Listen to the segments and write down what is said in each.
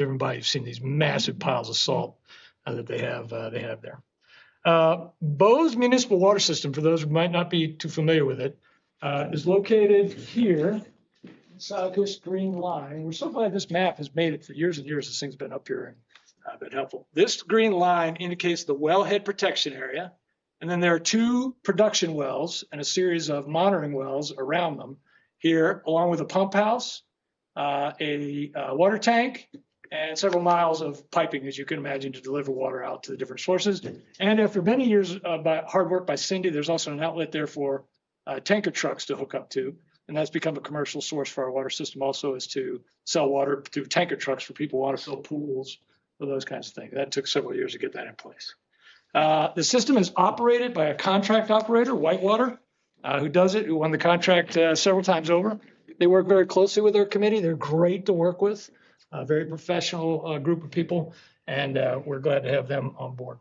driven by, you've seen these massive piles of salt that they have there. Bose Municipal Water System, for those who might not be too familiar with it, is located here inside this green line. We're so glad this map has made it for years and years. This thing's been up here and been helpful. This green line indicates the wellhead protection area. And then there are 2 production wells and a series of monitoring wells around them here, along with a pump house, a water tank, and several miles of piping, as you can imagine, to deliver water out to the different sources. And after many years by hard work by Cindy, there's also an outlet there for tanker trucks to hook up to. And that's become a commercial source for our water system also, is to sell water through tanker trucks for people who want to fill pools or those kinds of things. That took several years to get that in place. The system is operated by a contract operator, Whitewater, who does it, who won the contract several times over. They work very closely with our committee. They're great to work with, a very professional group of people, and we're glad to have them on board.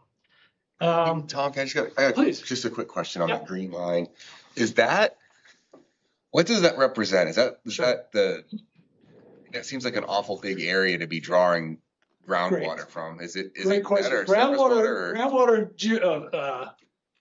Tom, can I just just a quick question on that green line. Is that, what does that represent? Is that that seems like an awful big area to be drawing groundwater from. Is it Great question. Groundwater,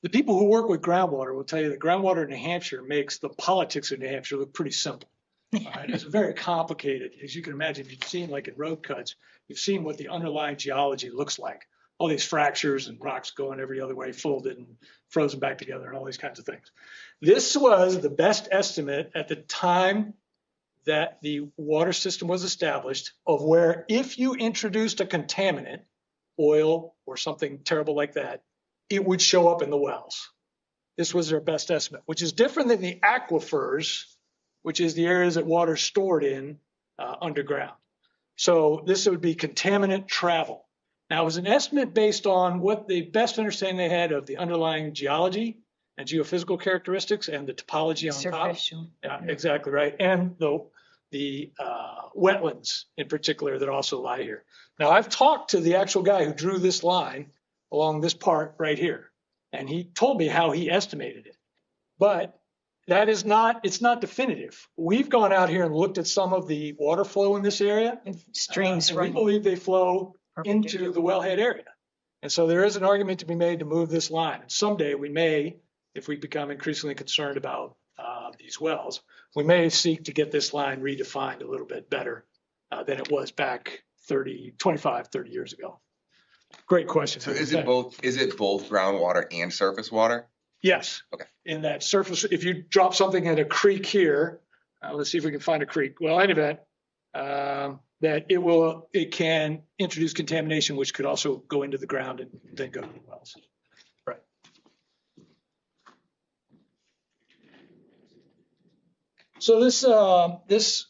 the people who work with groundwater will tell you that groundwater in New Hampshire makes the politics of New Hampshire look pretty simple. Right? It's very complicated. As you can imagine, you've seen, like in road cuts, you've seen what the underlying geology looks like. All these fractures and rocks going every other way, folded and frozen back together, and all these kinds of things. This was the best estimate at the time that the water system was established of where, if you introduced a contaminant, oil or something terrible like that, it would show up in the wells. This was their best estimate, which is different than the aquifers, which is the areas that water is stored in underground. So this would be contaminant travel. Now, it was an estimate based on what the best understanding they had of the underlying geology and geophysical characteristics and the topology on top. Yeah, exactly right. And the wetlands in particular that also lie here. Now, I've talked to the actual guy who drew this line along this part right here, and he told me how he estimated it. But that is not, it's not definitive. We've gone out here and looked at some of the water flow in this area. Streams, and we believe they flow into the wellhead area. And so there is an argument to be made to move this line. And someday we may, if we become increasingly concerned about these wells, we may seek to get this line redefined a little bit better than it was back 25, 30 years ago. Great question. So is it both groundwater and surface water? Yes. Okay. In that surface, if you drop something in a creek here, let's see if we can find a creek. Well, in any event, that it can introduce contamination, which could also go into the ground and then go to the wells. Right. So this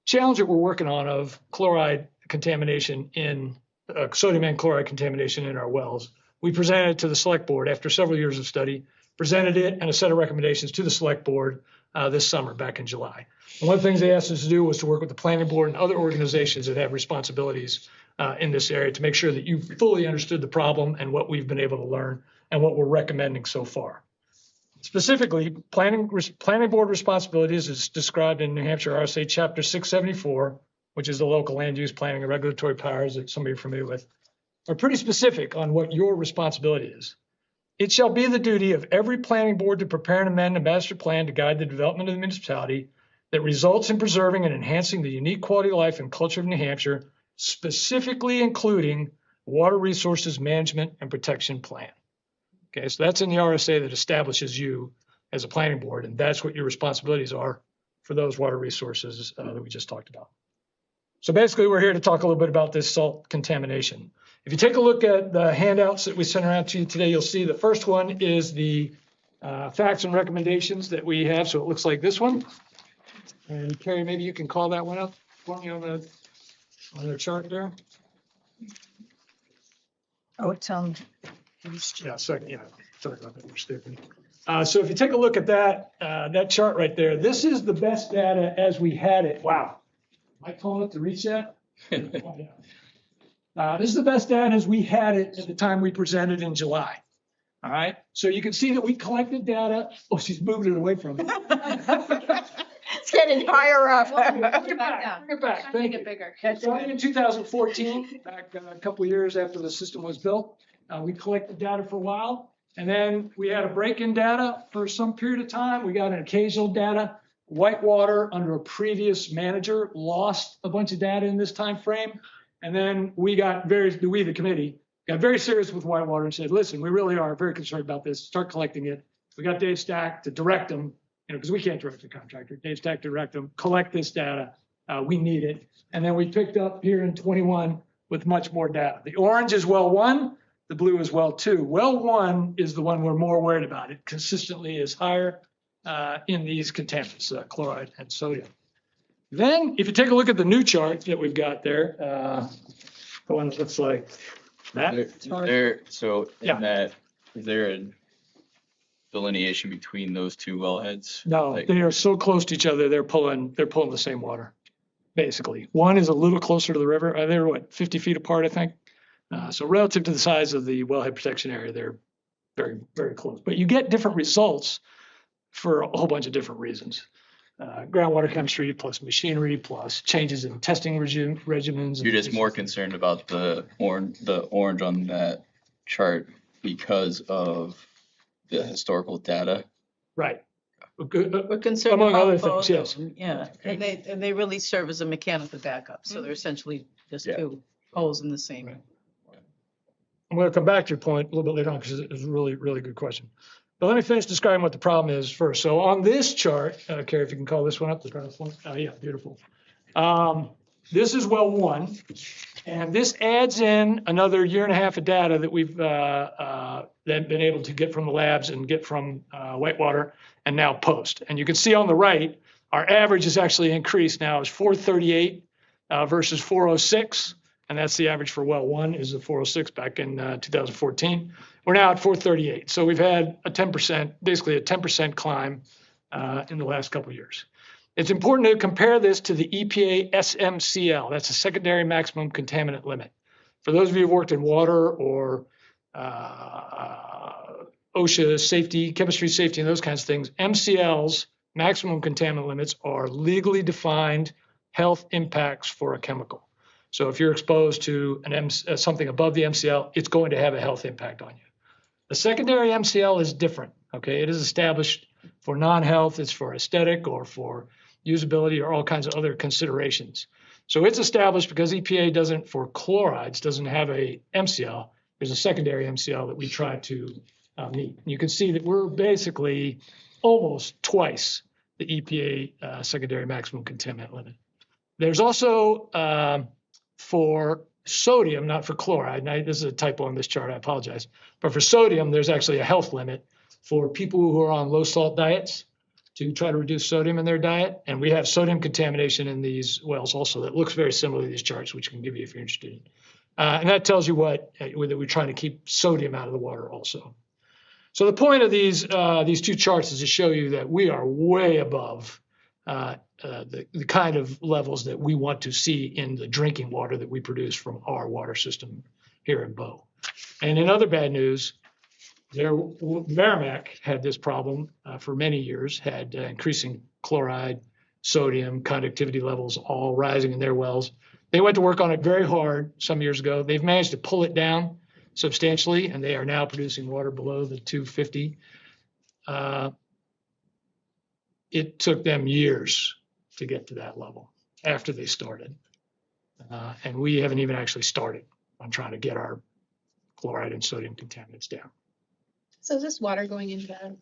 challenge that we're working on of chloride contamination in sodium and chloride contamination in our wells, we presented it to the select board after several years of study, presented it and a set of recommendations to the select board this summer, back in July. And one of the things they asked us to do was to work with the planning board and other organizations that have responsibilities in this area to make sure that you fully understood the problem and what we've been able to learn and what we're recommending so far. Specifically, planning board responsibilities is described in New Hampshire RSA Chapter 674, which is the local land use planning and regulatory powers that some of you are familiar with, are pretty specific on what your responsibility is. It shall be the duty of every planning board to prepare and amend a master plan to guide the development of the municipality that results in preserving and enhancing the unique quality of life and culture of New Hampshire, specifically including water resources management and protection plan. Okay, so that's in the RSA that establishes you as a planning board, and that's what your responsibilities are for those water resources that we just talked about. So basically, we're here to talk a little bit about this salt contamination. If you take a look at the handouts that we sent around to you today, you'll see the first one is the facts and recommendations that we have. So it looks like this one. And Carrie, maybe you can call that one up for me on the chart there. Oh, it's on. Yeah, sorry about that. We're stupid. So if you take a look at that chart right there, this is the best data as we had it. Wow. Am I calling it to reach that? This is the best data as we had it at the time we presented in July. All right. So you can see that we collected data. Oh, she's moving it away from me. It's getting higher up. Bring it back, bring it back. Thank you. bigger. Starting in 2014, back a couple of years after the system was built, we collected data for a while, and then we had a break in data for some period of time. We got an occasional data. Whitewater, under a previous manager, lost a bunch of data in this time frame, and then we, the committee, got very serious with Whitewater and said, listen, we really are very concerned about this. Start collecting it. We got Dave Stack to direct them, because we can't direct the contractor. Dave Stack to direct them, collect this data. We need it. And then we picked up here in 21 with much more data. The orange is well 1, the blue is well 2. Well 1 is the one we're more worried about. It consistently is higher in these contaminants, chloride and sodium. Then, if you take a look at the new chart that we've got there, the one that looks like that. So Yeah. in that, is there a delineation between those two wellheads? No, Like- they are so close to each other, they're pulling the same water, basically. One is a little closer to the river. They're what, 50 feet apart, I think? So relative to the size of the wellhead protection area, they're very, very close. But you get different results for a whole bunch of different reasons. Groundwater chemistry plus machinery plus changes in testing regimens. You're just more concerned about the orange on that chart because of the historical data. Right. We're concerned Among about other both things, of them, yeah, and they really serve as a mechanical backup, so they're essentially just Yeah. two holes in the same. Right. I'm going to come back to your point a little bit later on because it's a really, really good question. But let me finish describing what the problem is first. So on this chart, Carrie, if you can call this one up, the graph one. Yeah, beautiful. This is well 1, and this adds in another year and a half of data that we've then been able to get from the labs and get from Whitewater and now post. And you can see on the right, our average has actually increased now. It's 438 versus 406. And that's the average for well 1 is the 406 back in 2014. We're now at 438. So we've had a 10%, basically a 10% climb in the last couple of years. It's important to compare this to the EPA SMCL. That's a secondary maximum contaminant limit. For those of you who've worked in water or OSHA safety, chemistry safety, and those kinds of things, MCLs, maximum contaminant limits, are legally defined health impacts for a chemical. So if you're exposed to something above the MCL, it's going to have a health impact on you. The secondary MCL is different, okay? It is established for non-health, it's for aesthetic or for usability or all kinds of other considerations. So it's established because EPA doesn't, for chlorides, doesn't have a MCL. There's a secondary MCL that we try to meet. You can see that we're basically almost twice the EPA secondary maximum contaminant limit. There's also, for sodium, not for chloride. Now, this is a typo on this chart, I apologize. But for sodium, there's actually a health limit for people who are on low salt diets to try to reduce sodium in their diet. And we have sodium contamination in these wells also that looks very similar to these charts, which I can give you if you're interested in. And that tells you that we're trying to keep sodium out of the water also. So the point of these two charts is to show you that we are way above the kind of levels that we want to see in the drinking water that we produce from our water system here in Bow. And in other bad news, Merrimack had this problem for many years, had increasing chloride, sodium, conductivity levels all rising in their wells. They went to work on it very hard some years ago. They've managed to pull it down substantially, and they are now producing water below the 250. It took them years to get to that level after they started. And we haven't even actually started on trying to get our chloride and sodium contaminants down. So is this water going into the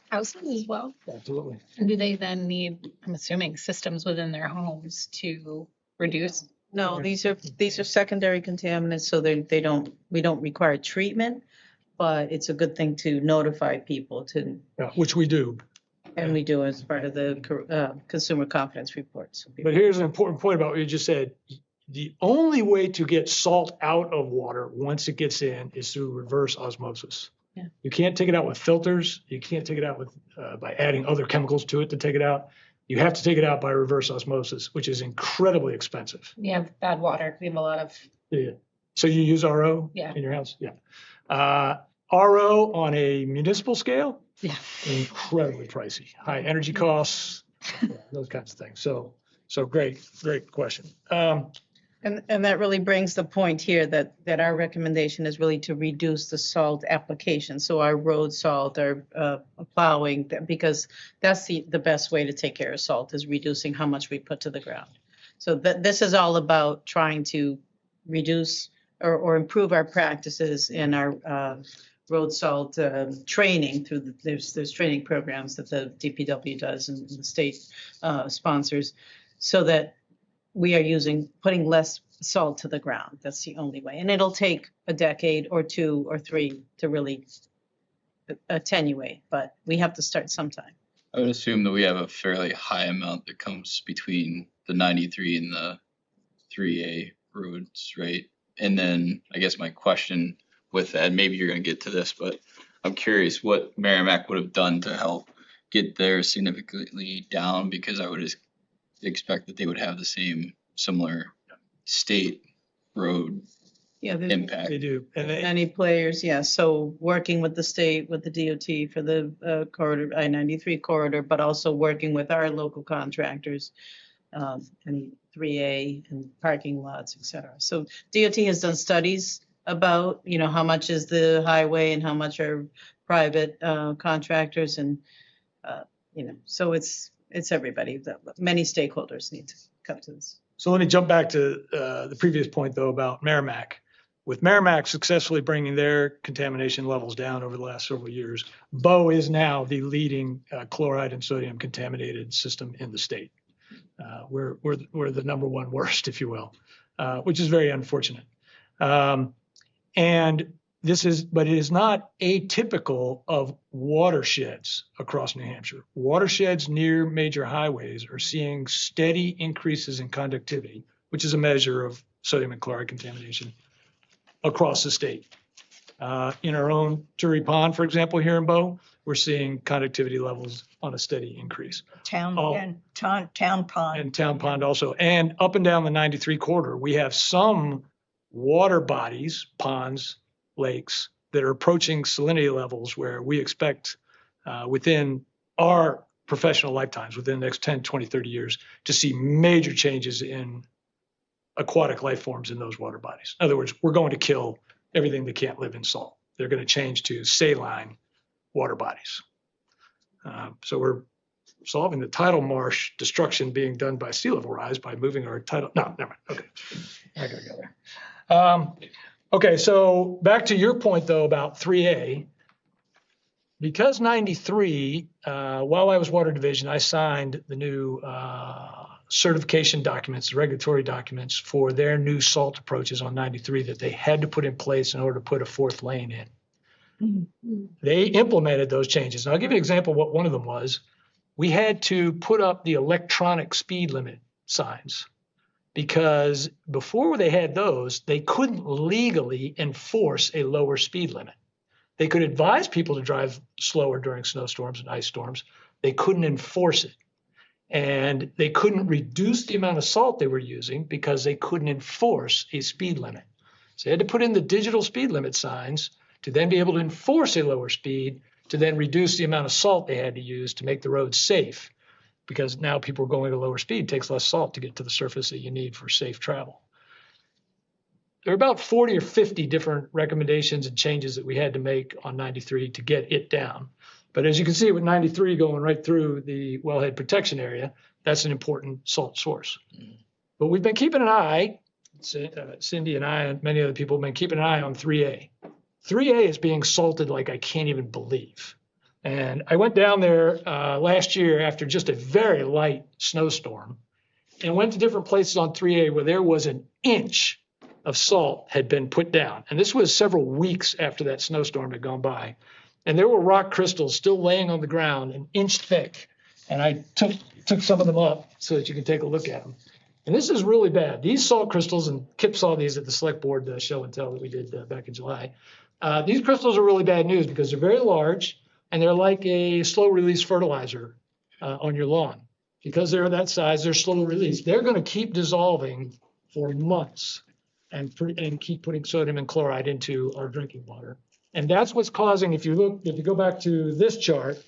houses as well? Absolutely. And do they then need, I'm assuming, systems within their homes to reduce? No, these are secondary contaminants, so we don't require treatment, but it's a good thing to notify people Which we do. and we do as part of the consumer confidence reports. But here's an important point about what you just said. The only way to get salt out of water once it gets in is through reverse osmosis. Yeah. You can't take it out with filters. You can't take it out with by adding other chemicals to it to take it out. You have to take it out by reverse osmosis, which is incredibly expensive. We have bad water. We have a lot of, Yeah. So you use RO Yeah. in your house? Yeah. RO on a municipal scale, yeah. incredibly pricey. High energy costs, those kinds of things. So great question. And that really brings the point here that our recommendation is really to reduce the salt application. So our road salt, our plowing, because that's the best way to take care of salt is reducing how much we put to the ground. So this is all about trying to reduce or improve our practices in our road salt training through there's training programs that the DPW does and the state sponsors, so that we are putting less salt to the ground. That's the only way. And it'll take a decade or 2 or 3 to really attenuate, but we have to start sometime. I would assume that we have a fairly high amount that comes between the 93 and the 3A roads, right? And then I guess my question with that, maybe you're going to get to this, but I'm curious what Merrimack would have done to help get theirs significantly down, because I would expect that they would have the same similar state road Yeah, there's impact. They do. And many players, yeah. So working with the state, with the DOT for the corridor, I-93 corridor, but also working with our local contractors and 3A and parking lots, et cetera. So DOT has done studies about, how much is the highway and how much are private contractors, and so it's everybody. Many stakeholders need to come to this. so let me jump back to the previous point, though, about Merrimack. With Merrimack successfully bringing their contamination levels down over the last several years, Bow is now the leading chloride and sodium contaminated system in the state. We're the number one worst, if you will, which is very unfortunate. And but it is not atypical of watersheds across New Hampshire. Watersheds near major highways are seeing steady increases in conductivity, which is a measure of sodium and chloride contamination across the state. In our own Turry Pond, for example, here in Bow, we're seeing conductivity levels on a steady increase. Town pond. And Town Pond also. And up and down the 93 corridor, we have some water bodies, ponds, lakes, that are approaching salinity levels where we expect within our professional lifetimes, within the next 10, 20, 30 years, to see major changes in aquatic life forms in those water bodies. In other words, we're going to kill everything that can't live in salt. They're going to change to saline water bodies. So we're solving the tidal marsh destruction being done by sea level rise by moving our tidal. No, never mind. Okay, I gotta go there. Okay, so back to your point though about 3A. Because 93, while I was Water Division, I signed the new certification documents, the regulatory documents for their new salt approaches on 93 that they had to put in place in order to put a 4th lane in. They implemented those changes. And I'll give you an example of what one of them was. We had to put up the electronic speed limit signs because before they had those, they couldn't legally enforce a lower speed limit. They could advise people to drive slower during snowstorms and ice storms. They couldn't enforce it. And they couldn't reduce the amount of salt they were using because they couldn't enforce a speed limit. So they had to put in the digital speed limit signs to then be able to enforce a lower speed, to then reduce the amount of salt they had to use to make the roads safe. Because now people are going at a lower speed, it takes less salt to get to the surface that you need for safe travel. There are about 40 or 50 different recommendations and changes that we had to make on 93 to get it down. But as you can see with 93 going right through the wellhead protection area, that's an important salt source. But we've been keeping an eye, Cindy and I and many other people have been keeping an eye on 3A. 3A is being salted like I can't even believe. And I went down there last year after just a very light snowstorm and went to different places on 3A where there was an inch of salt had been put down. And this was several weeks after that snowstorm had gone by. And there were rock crystals still laying on the ground an inch thick. And I took some of them up so that you can take a look at them. And this is really bad. These salt crystals, and Kip saw these at the select board show and tell that we did back in July. These crystals are really bad news because they're very large and they're like a slow release fertilizer on your lawn. Because they're that size, they're slow release. They're going to keep dissolving for months and keep putting sodium and chloride into our drinking water. And that's what's causing, if you go back to this chart,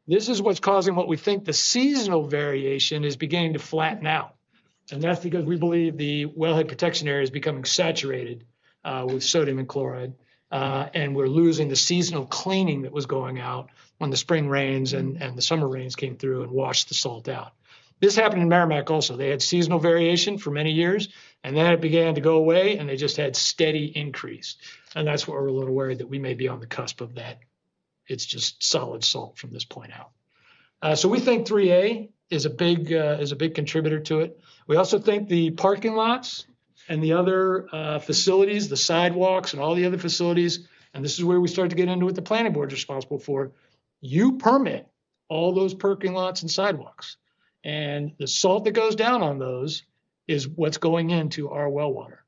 This is what's causing what we think the seasonal variation is beginning to flatten out. And that's because we believe the wellhead protection area is becoming saturated with sodium and chloride. And we're losing the seasonal cleaning that was going out when the spring rains and the summer rains came through and washed the salt out. This happened in Merrimack also. They had seasonal variation for many years, and then it began to go away, and they just had steady increase. And that's what we're a little worried that we may be on the cusp of that. It's just solid salt from this point out. So we think 3A is a big contributor to it. We also think the parking lots and the other facilities, the sidewalks and all the other facilities, and this is where we start to get into what the planning board is responsible for. You permit all those parking lots and sidewalks. And the salt that goes down on those is what's going into our well water.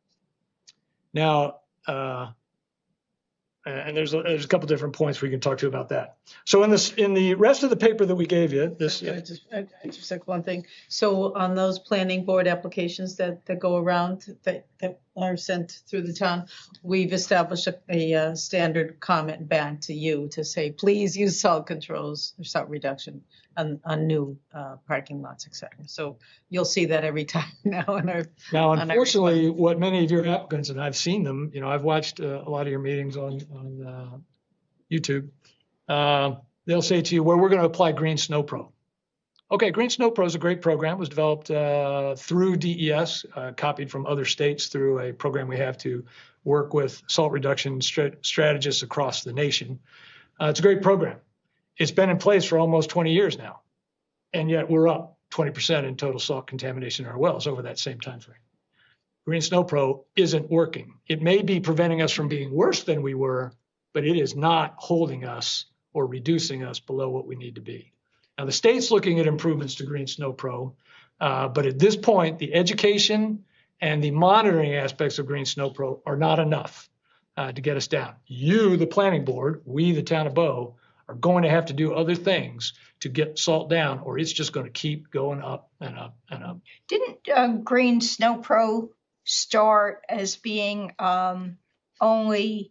Now, and there's a couple different points we can talk to about that. So in the rest of the paper that we gave you, this. I just said one thing. So on those planning board applications that go around that are sent through the town, we've established a standard comment bank to you to say, please use salt controls or salt reduction on new parking lots, et cetera. So you'll see that every time now on our. Now, unfortunately, what many of your applicants, and I've seen them, I've watched a lot of your meetings on YouTube. They'll say to you, well, we're going to apply Green Snow Pro. Okay, Green Snow Pro is a great program. It was developed through DES, copied from other states through a program we have to work with salt reduction strategists across the nation. It's a great program. It's been in place for almost 20 years now, and yet we're up 20% in total salt contamination in our wells over that same time frame. Green Snow Pro isn't working. It may be preventing us from being worse than we were, but it is not holding us or reducing us below what we need to be. Now, the state's looking at improvements to Green Snow Pro, but at this point, the education and the monitoring aspects of Green Snow Pro are not enough to get us down. You, the planning board, we, the town of Bow, are going to have to do other things to get salt down, or it's just going to keep going up and up and up. Didn't Green Snow Pro start as being only,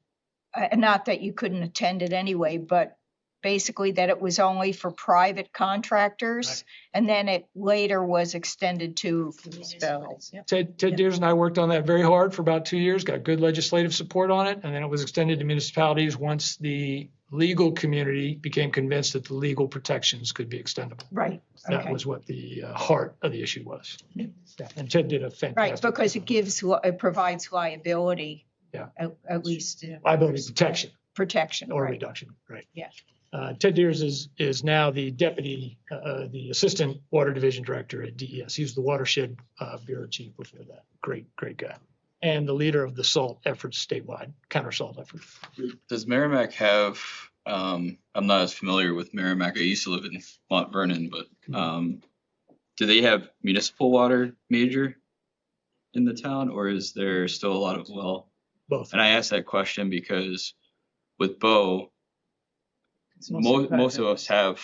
not that you couldn't attend it anyway, but basically that it was only for private contractors, right. And then it later was extended to municipalities. Yep. Ted Deers and I worked on that very hard for about 2 years, got good legislative support on it, and then it was extended to municipalities once the legal community became convinced that the legal protections could be extendable. Right. That was what the heart of the issue was. Yeah. And Ted did a fantastic right, because it provides liability. Yeah. At least. Liability protection. Or right. reduction, right. Yeah. Ted Deers is now the deputy, the assistant water division director at DES. He was the watershed bureau chief before that. Great guy. And the leader of the salt efforts statewide, counter salt efforts. Does Merrimack have, I'm not as familiar with Merrimack. I used to live in Mount Vernon, but do they have municipal water major in the town, or is there still a lot of Both. And I ask that question because with Bow, most of us have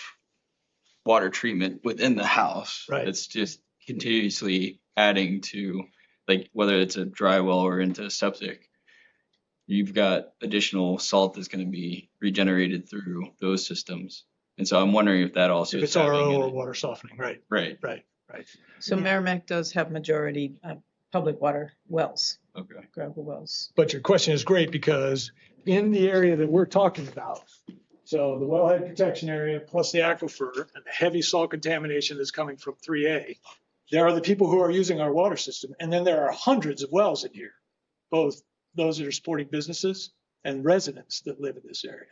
water treatment within the house. Right. It's just continuously adding to, like, whether it's a dry well or into septic, you've got additional salt that's going to be regenerated through those systems. And so I'm wondering if that also If is it's RO or water softening, right. Right. So Merrimack does have majority public water wells, Okay. gravel wells. But your question is great because in the area that we're talking about, so the wellhead protection area plus the aquifer and the heavy salt contamination that's coming from 3A, there are the people who are using our water system. And then there are hundreds of wells in here, both those that are supporting businesses and residents that live in this area.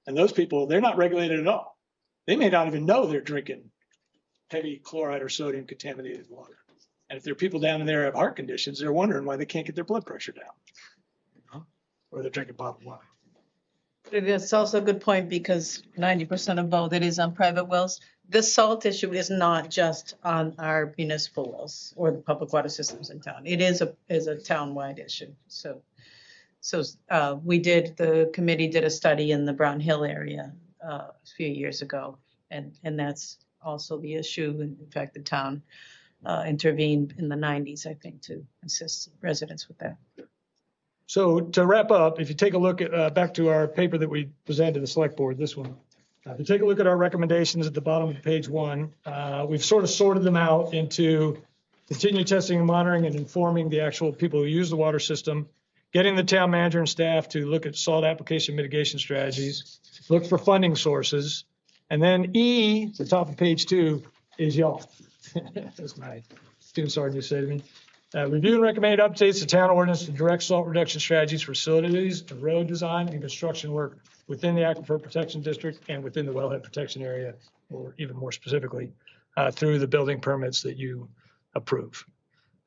And those people, they're not regulated at all. They may not even know they're drinking heavy chloride or sodium contaminated water. And if there are people down in there who have heart conditions, they're wondering why they can't get their blood pressure down. Or they're drinking bottled water. It's also a good point because 90% of both it is on private wells. This salt issue is not just on our municipal wells or the public water systems in town. It is a town-wide issue. So the committee did a study in the Brown Hill area a few years ago, and that's also the issue. In fact, the town intervened in the 90s, I think, to assist residents with that. So to wrap up, if you take a look at back to our paper that we presented to the select board, this one, If you take a look at our recommendations at the bottom of page 1, we've sort of sorted them out into continued testing and monitoring and informing the actual people who use the water system, getting the town manager and staff to look at salt application mitigation strategies, look for funding sources, and then E, the top of page 2, is y'all. As my student sergeant used to say to me. Review and recommend updates to town ordinance to direct salt reduction strategies for facilities and road design and construction work within the Aquifer Protection District and within the wellhead protection area, or even more specifically, through the building permits that you approve.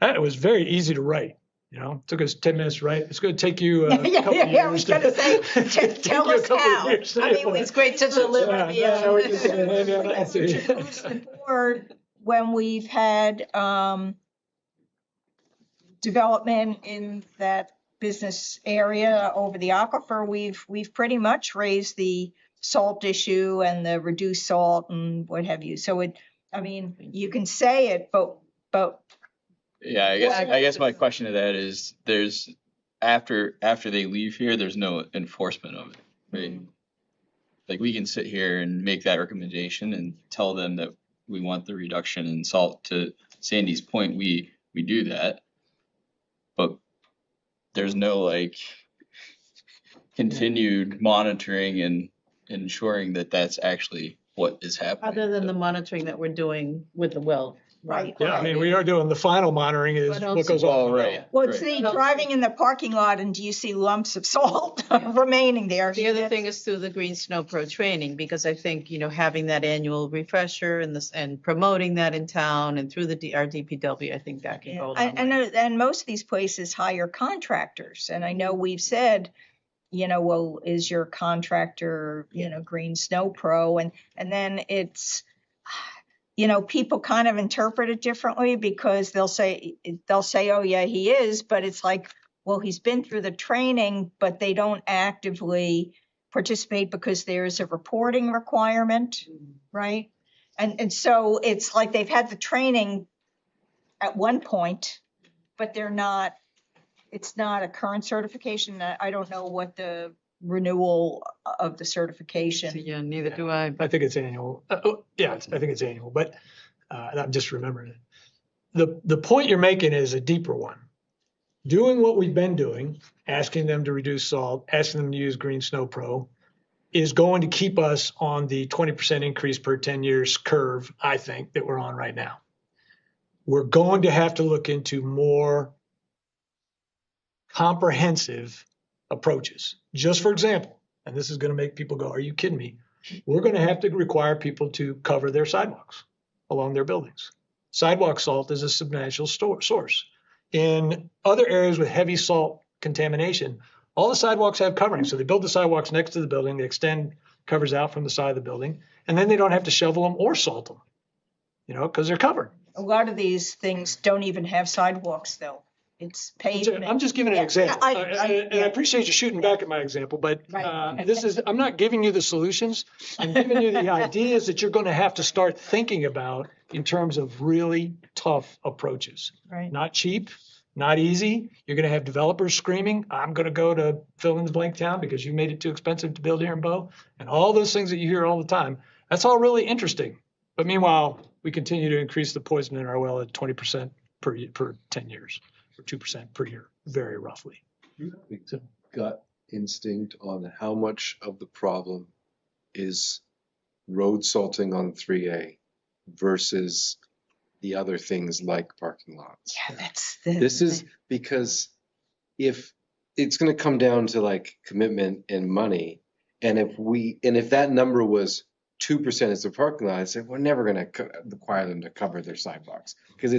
It was very easy to write. You know, it took us 10 minutes to write. It's going to take you a couple of years. I was going to say, tell us how. I mean, It's great to deliver we introduced the board when we've had development in that business area over the aquifer. We've pretty much raised the salt issue and the reduced salt and what have you. So you can say it, but Yeah, I guess my question to that is there's after they leave here, there's no enforcement of it, right? Like we can sit here and make that recommendation and tell them that we want the reduction in salt. To Sandy's point, we do that, but there's no like continued monitoring and ensuring that that's actually what is happening. Other than the monitoring that we're doing with the well. right. Yeah, I mean, we are doing the final monitoring is What else? what goes on. Oh, right. Well, it's the driving in the parking lot and do you see lumps of salt remaining there? The other thing is through the Green Snow Pro training, because I think, having that annual refresher and promoting that in town and through our DPW, I think that can go a long way. And most of these places hire contractors. And I know we've said, well, is your contractor, Green Snow Pro? And then it's, people kind of interpret it differently because they'll say, oh yeah, he is, but it's like, well, he's been through the training, but they don't actively participate because there's a reporting requirement, right? And so it's like they've had the training at one point, but it's not a current certification. I don't know what the renewal of the certification. Yeah, neither do I. I think it's annual. I think it's annual, but I'm just remembering it. The point you're making is a deeper one. Doing what we've been doing, asking them to reduce salt, asking them to use Green Snow Pro, is going to keep us on the 20% increase per 10 years curve, I think, that we're on right now. We're going to have to look into more comprehensive approaches. Just for example, and this is going to make people go, are you kidding me? We're going to have to require people to cover their sidewalks along their buildings. Sidewalk salt is a substantial source. In other areas with heavy salt contamination, all the sidewalks have covering. So they build the sidewalks next to the building, they extend covers out from the side of the building, and then they don't have to shovel them or salt them, because they're covered. A lot of these things don't even have sidewalks though. It's pavement. I'm just giving an example. I appreciate you shooting back at my example, but Right. I'm not giving you the solutions. I'm giving you the ideas that you're going to have to start thinking about in terms of really tough approaches. Right. Not cheap, not easy. You're going to have developers screaming, I'm going to go to fill in the blank town because you made it too expensive to build here in Bow, and all those things that you hear all the time. That's all really interesting. But meanwhile, we continue to increase the poison in our well at 20% per 10 years. 2% per year, very roughly. You have a gut instinct on how much of the problem is road salting on 3A versus the other things like parking lots. Yeah, that's This is because if it's going to come down to like commitment and money, and if that number was 2% as a parking lot, I said we're never going to require them to cover their sidewalks because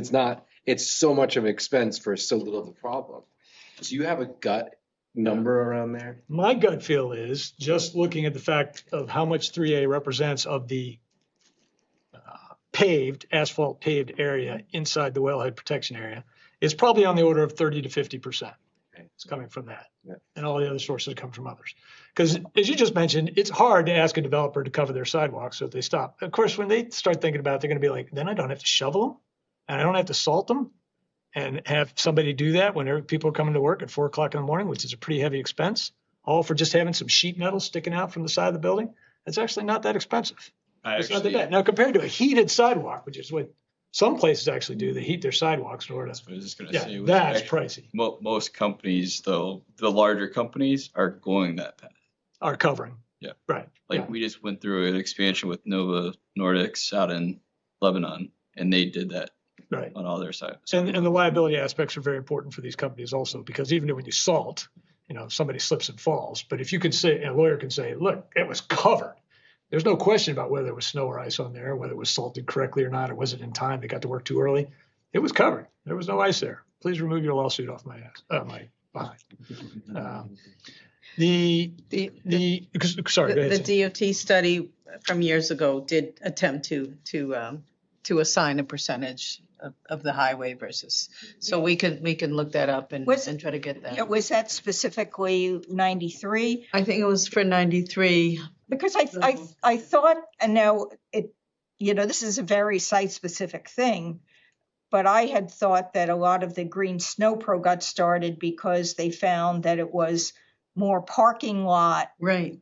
it's so much of an expense for so little of the problem. Do you have a gut number around there? My gut feel is just looking at the fact of how much 3A represents of the asphalt paved area inside the wellhead protection area, it's probably on the order of 30 to 50%. It's coming from that. Yeah. And all the other sources come from others. Because as you just mentioned, it's hard to ask a developer to cover their sidewalks so if they stop. Of course, when they start thinking about it, they're going to be like, then I don't have to shovel them and I don't have to salt them and have somebody do that when people are coming to work at 4:00 in the morning, which is a pretty heavy expense, all for just having some sheet metal sticking out from the side of the building. It's actually not that expensive. I It's not that actually, bad. Now, compared to a heated sidewalk, which is what some places actually do, they heat their sidewalks in order to, I was just gonna yeah, say, with that's actually- pricey, most companies though, the larger companies are going that path. are covering. Yeah. Right. Like Yeah. we just went through an expansion with Nova Nordics out in Lebanon, and they did that Right. on all their sides. And the liability aspects are very important for these companies also, because even when you salt, somebody slips and falls. But if you could say, a lawyer can say, look, it was covered. There's no question about whether there was snow or ice on there, whether it was salted correctly or not, or was it in time, they got to work too early. It was covered. There was no ice there. Please remove your lawsuit off my ass, my behind. Sorry, go ahead. Sam. The DOT study from years ago did attempt to assign a percentage of the highway versus, so we can look that up and Was- try to get Yeah, that. was that specifically 93? I think it was for 93. Because I thought, and now this is a very site-specific thing, but I had thought that a lot of the Green Snow Pro got started because they found that it was more parking lot Right.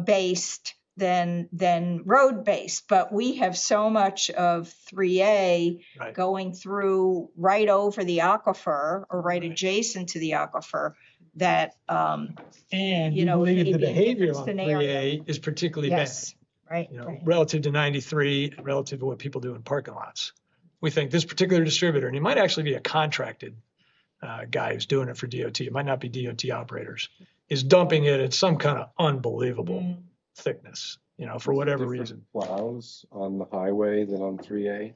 based than road based. But we have so much of 3A Right. going through right over the aquifer or right Right. adjacent to the aquifer that And you you know, believe maybe the a behavior different on scenario. 3A is particularly bad, yes, right, right. relative to 93, relative to what people do in parking lots. We think this particular distributor, and he might actually be a contracted guy who's doing it for DOT, it might not be DOT operators, is dumping it at some kind of unbelievable thickness, for whatever Different reason. Plows on the highway than on 3A?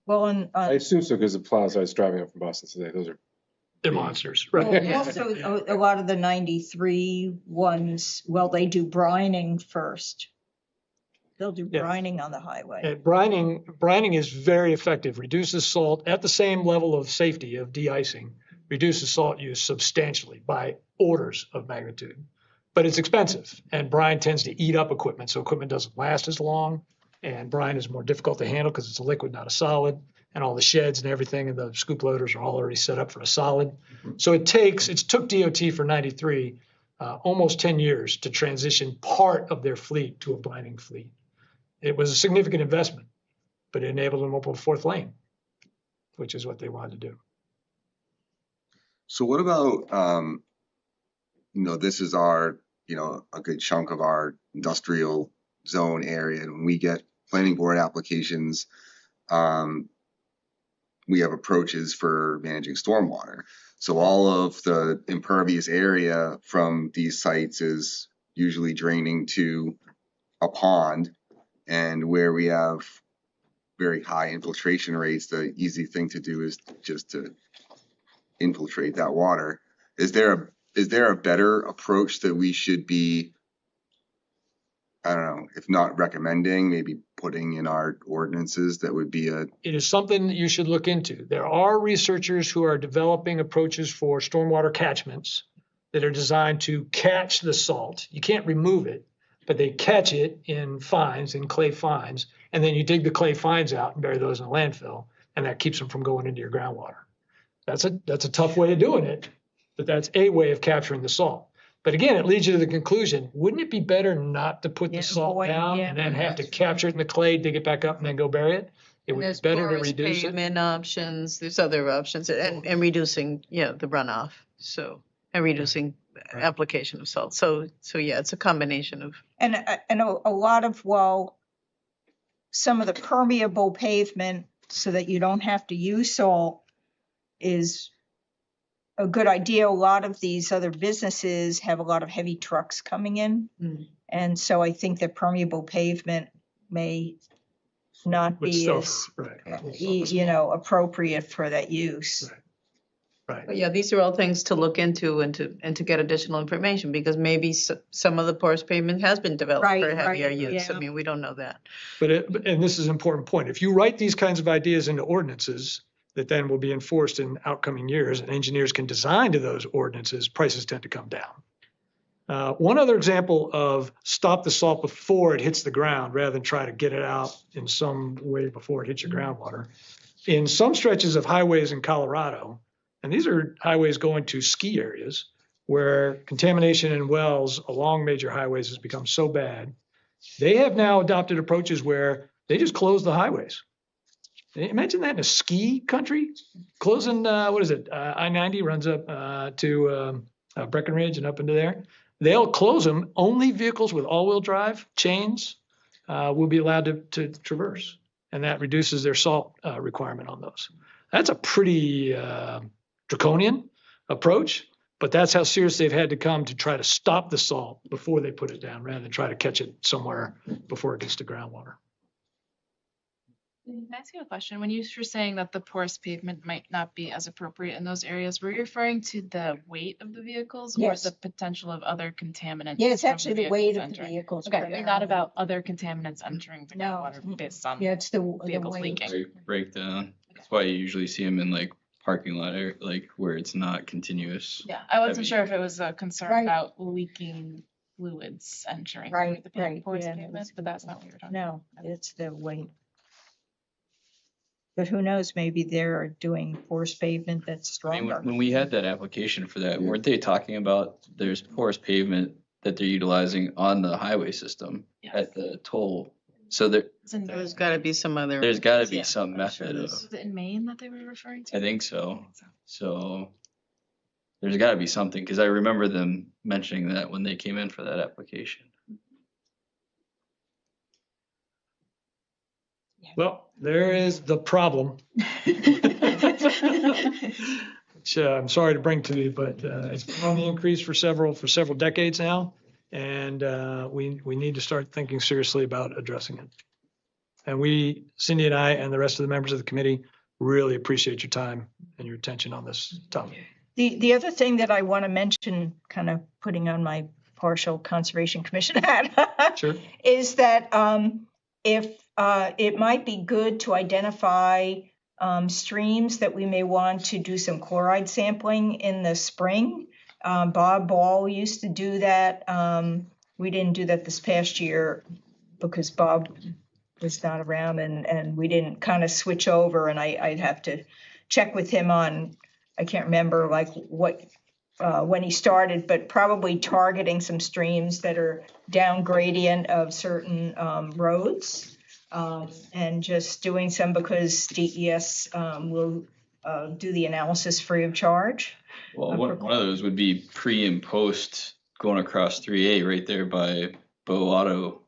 Well, and I assume so because the plows I was driving up from Boston today, those are. They're monsters, well, right? Yeah. also a lot of the 93 ones, well, they do brining first. They'll do Yeah. brining on the highway. And brining is very effective, reduces salt at the same level of safety of de-icing, reduces salt use substantially by orders of magnitude. But it's expensive, and brine tends to eat up equipment, so equipment doesn't last as long, and brine is more difficult to handle because it's a liquid, not a solid, and all the sheds and everything and the scoop loaders are all already set up for a solid. So it took DOT for 93 almost 10 years to transition part of their fleet to a brining fleet. It was a significant investment, but it enabled them to open a fourth lane, which is what they wanted to do. So what about, this is our, a good chunk of our industrial zone area. And when we get planning board applications, we have approaches for managing stormwater. So all of the impervious area from these sites is usually draining to a pond. And where we have very high infiltration rates, the easy thing to do is just to infiltrate that water. Is there a better approach that we should be, I don't know, if not recommending, maybe putting in our ordinances that would be a, It is something that you should look into. There are researchers who are developing approaches for stormwater catchments that are designed to catch the salt. You can't remove it, but they catch it in fines, in clay fines, and then you dig the clay fines out and bury those in a landfill, and that keeps them from going into your groundwater. That's a tough way of doing it, but that's a way of capturing the salt. But again, it leads you to the conclusion, wouldn't it be better not to put Yeah, the salt avoid- down yeah. and then have to capture it in the clay, dig it back up, and then go bury it? It would be There's better to porous reduce it. pavement options, there's other options, and reducing, the runoff, and reducing Right. application of salt. So yeah, it's a combination of. And a lot of, some of the permeable pavement so that you don't have to use salt is a good idea. A lot of these other businesses have a lot of heavy trucks coming in. Mm. And so I think that permeable pavement may not With be stuff, as, right. appropriate for that use. Right. But yeah, these are all things to look into and to get additional information, because maybe some of the porous pavement has been developed Right, for heavier right, use. I yeah. mean, we don't know that. And this is an important point. If you write these kinds of ideas into ordinances that then will be enforced in outcoming years, and engineers can design to those ordinances, prices tend to come down. One other example of stop the salt before it hits the ground rather than try to get it out in some way before it hits your groundwater. In some stretches of highways in Colorado, and these are highways going to ski areas where contamination in wells along major highways has become so bad They have now adopted approaches where they just close the highways. Imagine that in a ski country, closing, what is it? I-90 runs up to Breckenridge and up into there. They'll close them. Only vehicles with all-wheel drive chains will be allowed to traverse. And that reduces their salt requirement on those. That's a pretty draconian approach, but that's how serious they've had to come to try to stop the salt before they put it down, rather than try to catch it somewhere before it gets to groundwater. Can I ask you a question? When you were saying that the porous pavement might not be as appropriate in those areas, were you referring to the weight of the vehicles or Yes. the potential of other contaminants? Yeah, it's from actually the vehicles weight of the entering? vehicles. Okay, primarily. not about other contaminants entering the No. groundwater based on Yeah, it's the vehicles weight. leaking. Breakdown. That's why you usually see them in like parking lot area, like where it's not continuous. Yeah, I wasn't Heavy. sure if it was a concern Right. about leaking fluids entering Right, the right, porous yeah, pavement, it's- but that's not what we were talking No, about. it's the weight. But who knows, maybe they're doing porous pavement that's I mean, stronger. when we had that application for that, weren't they talking about there's porous pavement that they're utilizing on the highway system Yes. at the toll? So there, It's in- There's gotta be some other. there's gotta be Yeah, some I'm sure method of, there's- Was it in Maine that they were referring to? I think so. So there's gotta be something, because I remember them mentioning that when they came in for that application. Well, there is the problem. Which I'm sorry to bring to you, but it's been on the increase for several decades now. And we need to start thinking seriously about addressing it. And we, Cindy and I and the rest of the members of the committee, really appreciate your time and your attention on this topic. The other thing that I want to mention, kind of putting on my partial Conservation Commission hat, Sure. is that if it might be good to identify streams that we may want to do some chloride sampling in the spring. Bob Ball used to do that. We didn't do that this past year because Bob was not around and we didn't kind of switch over, and I'd have to check with him on, I can't remember like what when he started, but probably targeting some streams that are down gradient of certain roads. And just doing some because DES will do the analysis free of charge. Well, one of those would be pre and post going across 3A right there by Bow Auto.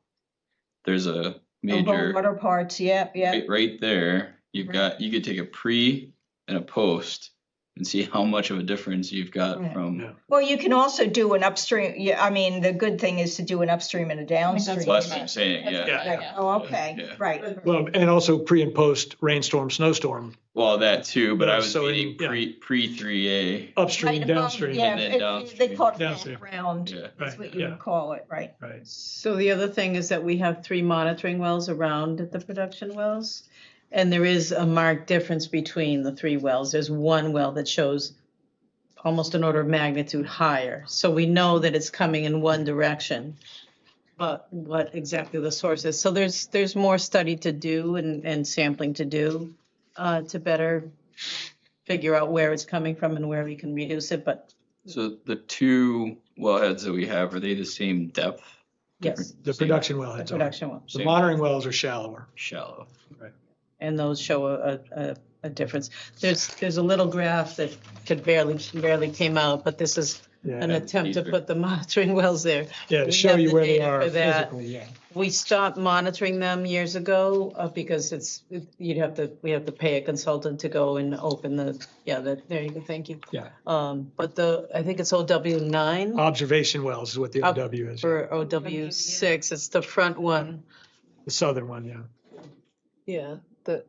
There's a major, Water parts, yeah. right there, you could take a pre and a post and see how much of a difference you've got Right. from. Yeah. Well, you can also do an upstream. Yeah, I mean, the good thing is to do an upstream and a downstream. Well, that's what I'm saying, That's yeah. what- Yeah. Oh, okay, Yeah. right. Well, and also pre and post rainstorm, snowstorm, Well, that too, but I was So in- meaning yeah. pre 3A. upstream, Right above- downstream. Yeah, And then they downstream. call it Downstream. background, Yeah. that's Right, what you yeah. would call it, right? Right. So the other thing is that we have 3 monitoring wells around the production wells. And there is a marked difference between the 3 wells. There's one well that shows almost an order of magnitude higher. So we know that it's coming in one direction. But what exactly the source is. So there's more study to do and sampling to do to better figure out where it's coming from and where we can reduce it. But So the 2 wellheads that we have, are they the same depth? yes, The Same production the wellheads are. production wells. The monitoring wells are shallower. Shallow. And those show a difference. There's a little graph that barely came out, but this is an Yeah, attempt to Deeper. put the monitoring wells there. yeah, to We show have you the where they data are for that. physically, yeah. We stopped monitoring them years ago because we have to pay a consultant to go and open there you go, thank you. Yeah. But I think it's OW9 Observation wells is what the Up OW is, for OW6, it's the front one. the southern one, yeah. Yeah, the.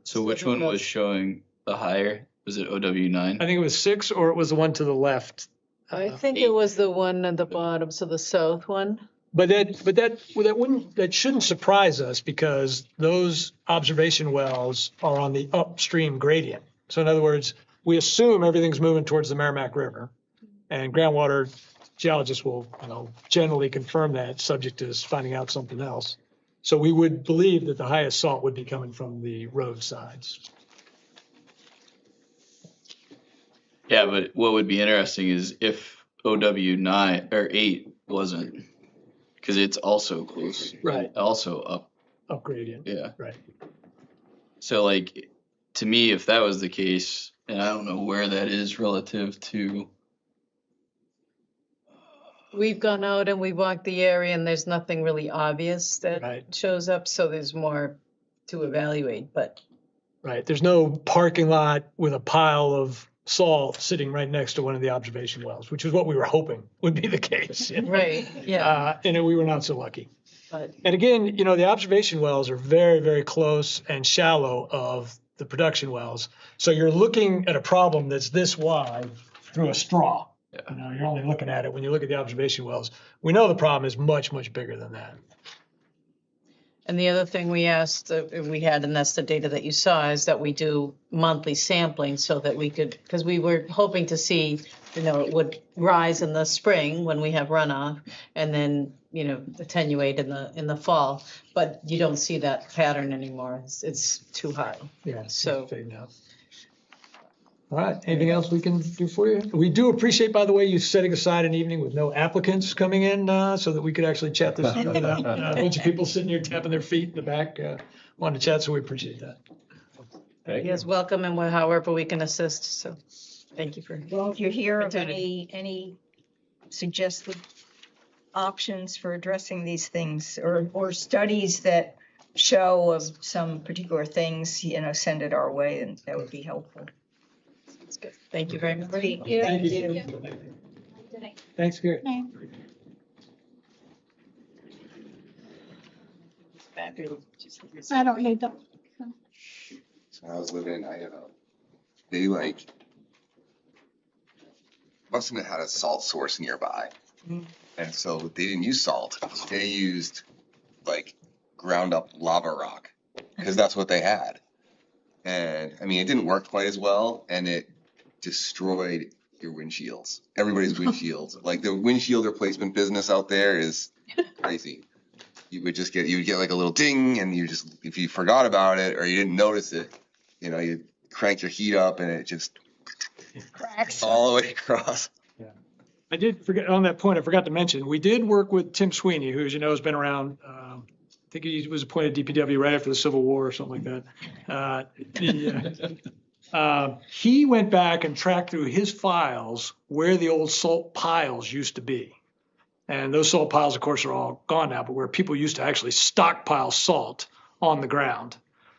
So which one was showing the higher? Was it OW9? I think it was 6 or it was the one to the left. I think it was the one at the bottom, so the south one. But that shouldn't surprise us because those observation wells are on the upstream gradient. So in other words, we assume everything's moving towards the Merrimack River, and groundwater geologists will, generally confirm that, subject to us finding out something else. So we would believe that the highest salt would be coming from the roadsides. Yeah, but what would be interesting is if OW9 or 8 wasn't Cause it's also close. Right. Also up, Upgradient. yeah. Right. So like, to me, if that was the case, and I don't know where that is relative to, We've gone out and we walked the area and there's nothing really obvious that Right. shows up, so there's more to evaluate, but Right. There's no parking lot with a pile of salt sitting right next to one of the observation wells, which is what we were hoping would be the case. You know? right, yeah, And we were not so lucky. but And again, the observation wells are very, very close and shallow of the production wells. So you're looking at a problem that's this wide through a straw. Yeah. You're only looking at it when you look at the observation wells. We know the problem is much, much bigger than that. and the other thing we asked, we had, and that's the data that you saw, is that we do monthly sampling so that we could, because we were hoping to see, it would rise in the spring when we have runoff, and then, attenuate in the fall, but you don't see that pattern anymore. It's too high. Yeah. So- fading out. All right. Anything else we can do for you? We do appreciate, by the way, you setting aside an evening with no applicants coming in so that we could actually chat this out. A bunch of people sitting here tapping their feet in the back wanting to chat, so we appreciate that. Yes, welcome, and however we can assist, so thank you for. Well, if you hear of Opportunity. any suggested options for addressing these things or studies that show of some particular things, send it our way and that would be helpful. That's good. Thank you very much. Great. Thank you. Thanks, Gary. I don't need them. So I was living in Idaho. They must have had a salt source nearby. And so they didn't use salt. They used ground up lava rock because that's what they had. And I mean, it didn't work quite as well and it destroyed your windshields, everybody's windshields. Like the windshield replacement business out there is crazy. You would get like a little ding and if you forgot about it or you didn't notice it, you crank your heat up and it just Cracks. all the way across. I did forget on that point. I forgot to mention we did work with Tim Sweeney, who, as you know, has been around. I think he was appointed DPW right after the Civil War or something like that. He went back and tracked through his files where the old salt piles used to be, and those salt piles, of course, are all gone now. But where people used to actually stockpile salt on the ground,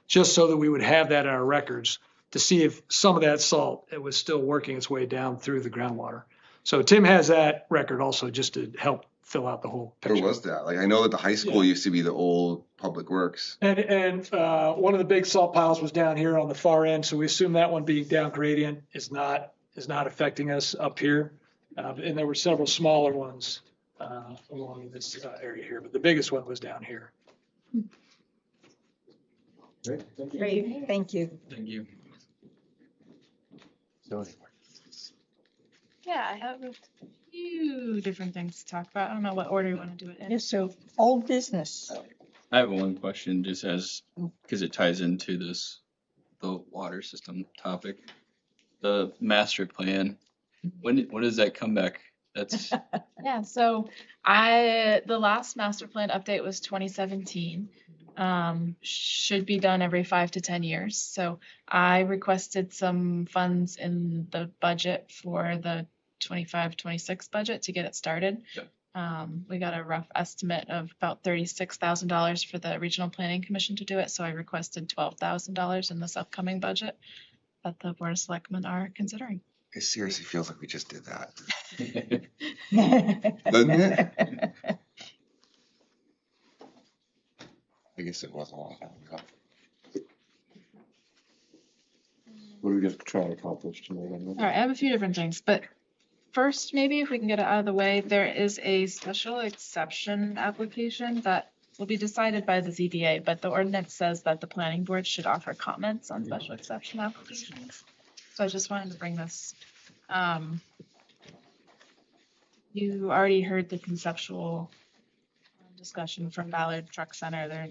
just so that we would have that in our records to see if some of that salt it was still working its way down through the groundwater. So Tim has that record also just to help fill out the whole picture. Where was that? I know that the high school used to be the old public works. And one of the big salt piles was down here on the far end, so we assume that one being down gradient is not affecting us up here. And there were several smaller ones along this area here, but the biggest one was down here. Great, thank you. thank you. Yeah, I have a few different things to talk about. I don't know what order you want to do it in. Yes, so old business. I have one question just because it ties into the water system topic. The master plan, when does that come back? That's, Yeah, so the last master plan update was 2017. Should be done every 5 to 10 years. So I requested some funds in the budget for the 25-26 budget to get it started. We got a rough estimate of about $36,000 for the Regional Planning Commission to do it. So I requested $12,000 in this upcoming budget that the Board of Selectmen are considering. It seriously feels like we just did that, Well, doesn't it? I guess it was a long time ago. What are we gonna try to accomplish tonight? All right, I have a few different things, but first, maybe if we can get it out of the way, there is a special exception application that will be decided by the ZBA, but the ordinance says that the planning board should offer comments on special exception applications. So I just wanted to bring this. You already heard the conceptual discussion from Ballard Truck Center.